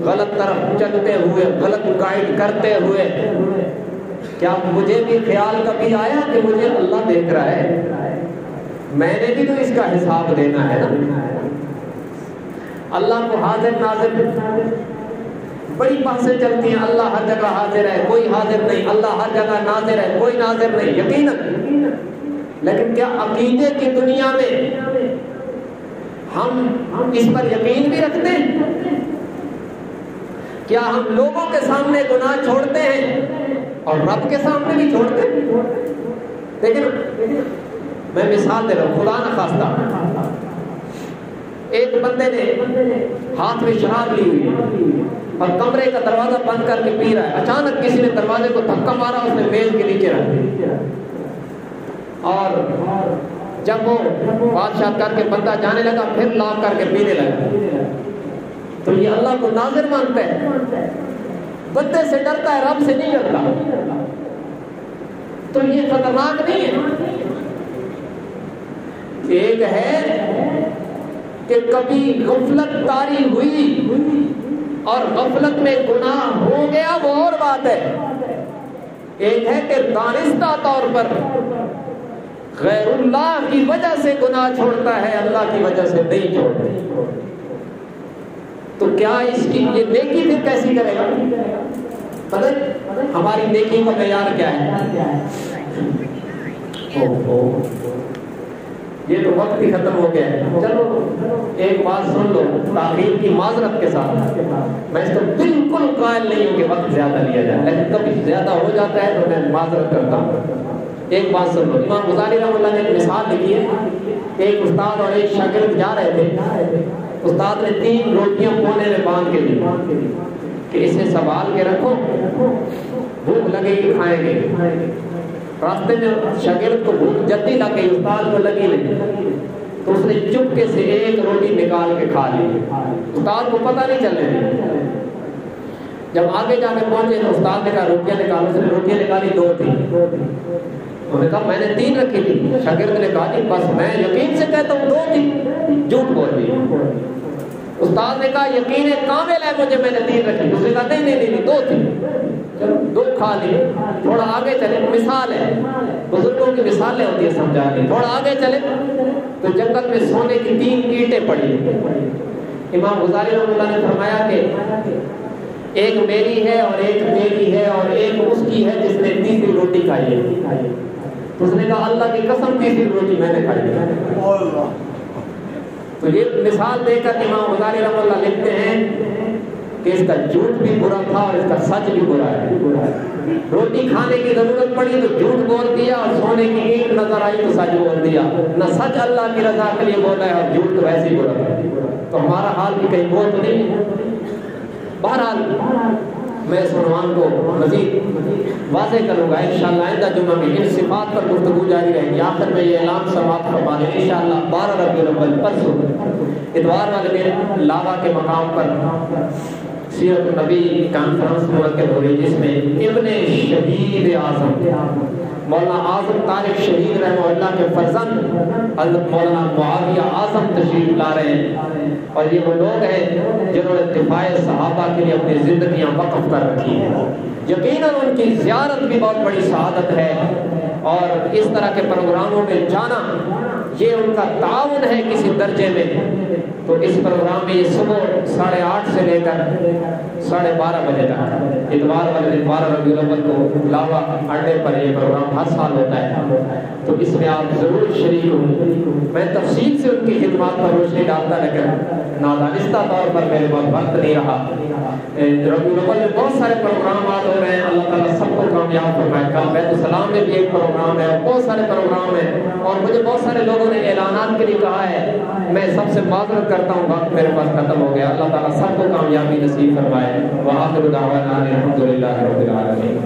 غلط طرف چلتے ہوئے، غلط گائیڈ کرتے ہوئے، کیا مجھے بھی خیال کبھی آیا کہ مجھے اللہ دیکھ رہا ہے، میں نے بھی تو اس کا حساب دینا ہے نا. اللہ کو حاضر ناظر بڑی بحثیں چلتی ہیں، اللہ ہر جگہ حاضر ہے، کوئی حاضر نہیں، اللہ ہر جگہ ناظر ہے، کوئی ناظر نہیں. یقیناً، لیکن کیا عقیدے کی دنیا میں ہم اس پر یقین بھی رکھتے ہیں؟ کیا ہم لوگوں کے سامنے گناہ چھوڑتے ہیں اور رب کے سامنے بھی چھوڑتے ہیں؟ لیکن میں مثال دے رہا ہوں، خدا نہ خواستہ ایک بندے نے ہاتھ میں شراب لی ہوئی اور کمرے کا دروازہ بند کر کے پی رہا ہے. اچانک کسی نے دروازے کو دھکا مارا، اس نے میز کے نیچے رکھ دیا. اور جب وہ بادشاہ کر کے بندہ جانے لگا، پھر لاک کر کے پینے لگا. تو یہ اللہ کو ناظر مانتا ہے، بندے سے ڈرتا ہے، رب سے نہیں ڈرتا. تو یہ خطرناک نہیں ہے. ایک ہے کہ کبھی غفلت طاری ہوئی اور غفلت میں گناہ ہو گیا، وہ اور بات ہے. ایک ہے کہ دانستہ طور پر غیر اللہ کی وجہ سے گناہ چھوڑتا ہے، اللہ کی وجہ سے نہیں چھوڑتا. تو کیا اس کی یہ نیکی پھر کیسی کرے گا؟ مطلب ہماری نیکی کا معیار کیا ہے؟ یہ تو وقت ہی ختم ہو گیا ہے. چلو ایک بات سن لو تاخیر کی معذرت کے ساتھ. میں اس کو بالکل قائل نہیں ہوں کہ وقت زیادہ لیا جائے، لیکن کبھی زیادہ ہو جاتا ہے تو میں معذرت کرتا ہوں. ایک بات سن لو. امام غزالی رحمۃ اللہ نے ایک مثال لکھی ہے. ایک استاد اور ایک شاگرد جا رہے تھے. استاد نے 3 روٹیاں کونے میں باندھ کے دی کہ اسے سنبھال کے رکھو، بھوک لگے گی کھائیں گے. راستے میں شاگرد کو بھوک جلدی لگ گئی، استاد کو لگی نہیں، تو اس نے چپکے سے 1 روٹی نکال کے کھا لی. استاد کو پتہ نہیں چلنے دی. جب آگے جا کے پہنچے تو استاد نے کہا روٹیاں نکالو. اس نے روٹیاں نکالی، 2 تھی. انہوں نے کہا میں نے 3 رکھی تھی. شاگرد نے کہا جی بس میں یقین سے کہتا ہوں 2 تھی، جھوٹ بول دی. استاد نے کہا یقین کامل ہے مجھے، میں نے 3 رکھی. اس نے کہا نہیں 2 تھی. چلو 2 کھا لی. تھوڑا آگے چلے، مثال ہے، بزرگوں کی مثالیں ہوتی ہیں سمجھانے. تھوڑا آگے چلے تو جنگل میں سونے کی 3 اینٹیں پڑی. امام غزالی رحمۃ اللہ نے فرمایا کہ ایک میری ہے اور ایک میری ہے اور ایک اس کی ہے جس نے 3 روٹی کھائی ہے. تو اس نے کہا اللہ کی قسم 3 روٹی میں نے کھائی ہے. تو یہ مثال دے کر امام غزالی رحمۃ اللہ لکھتے ہیں کہ اس کا جھوٹ بھی برا تھا اور اس کا سچ بھی برا ہے۔ روٹی کھانے کی ضرورت پڑی تو جھوٹ بول دیا، اور سونے کی اینٹ نظر آئی تو سچ بول دیا۔ نہ سچ اللہ کی رضا کے لیے بولا ہے اور جھوٹ تو ویسے ہی برا ہے۔ تو ہمارا حال بھی کہیں وہ تو نہیں ہے۔ بہرحال میں اس عنوان کو مزید واضح کروں گا انشاءاللہ آئندہ جمعہ میں ان صفات پر گفتگو جاری رہے گی۔ آخر میں یہ اعلان سماعت فرما دیں انشاءاللہ 12 ربیع الاول پرسوں اتوار والے دن لاوا کے مقام پر سیرت النبی کانفرنس منعقد ہو رہی، جس میں ابن شہید اعظم مولانا اعظم طارق شہید رحمہ اللہ کے فرزند حضرت مولانا معاویہ اعظم تشریف لا رہے ہیں، اور یہ وہ لوگ ہیں جنہوں نے دفاع صحابہ کے لیے اپنی زندگیاں وقف کر رکھی ہیں۔ یقیناً ان کی زیارت بھی بہت بڑی سعادت ہے، اور اس طرح کے پروگراموں میں جانا یہ ان کا تعاون ہے کسی درجے میں۔ تو اس پروگرام میں یہ صبح 8:30 سے لے کر 12:30 بجے تک اتوار والے دن 12 ربیع الاول کو لاوا اڈے پر یہ پروگرام ہر سال ہوتا ہے، تو اس میں آپ ضرور شریک ہوں۔ میں تفصیل سے ان کی خدمات پر روشنی ڈالتا، لیکن نادانستہ طور پر میرے پاس وقت نہیں رہا۔ ربیع الاول میں بہت سارے پروگرامات ہو رہے ہیں، اللہ تعالیٰ سب کو کامیاب فرمائے۔ کل بیت السلام میں بھی ایک پروگرام ہے، بہت سارے پروگرام ہیں، اور مجھے بہت سارے لوگوں نے اعلانات کے لیے کہا ہے۔ میں سب سے معذرت کرتا ہوں، وقت میرے پاس ختم ہو گیا۔ اللہ تعالیٰ سب کو کامیابی نصیب فرمائے۔ وآخر دعوانا الحمدللہ رب العالمین۔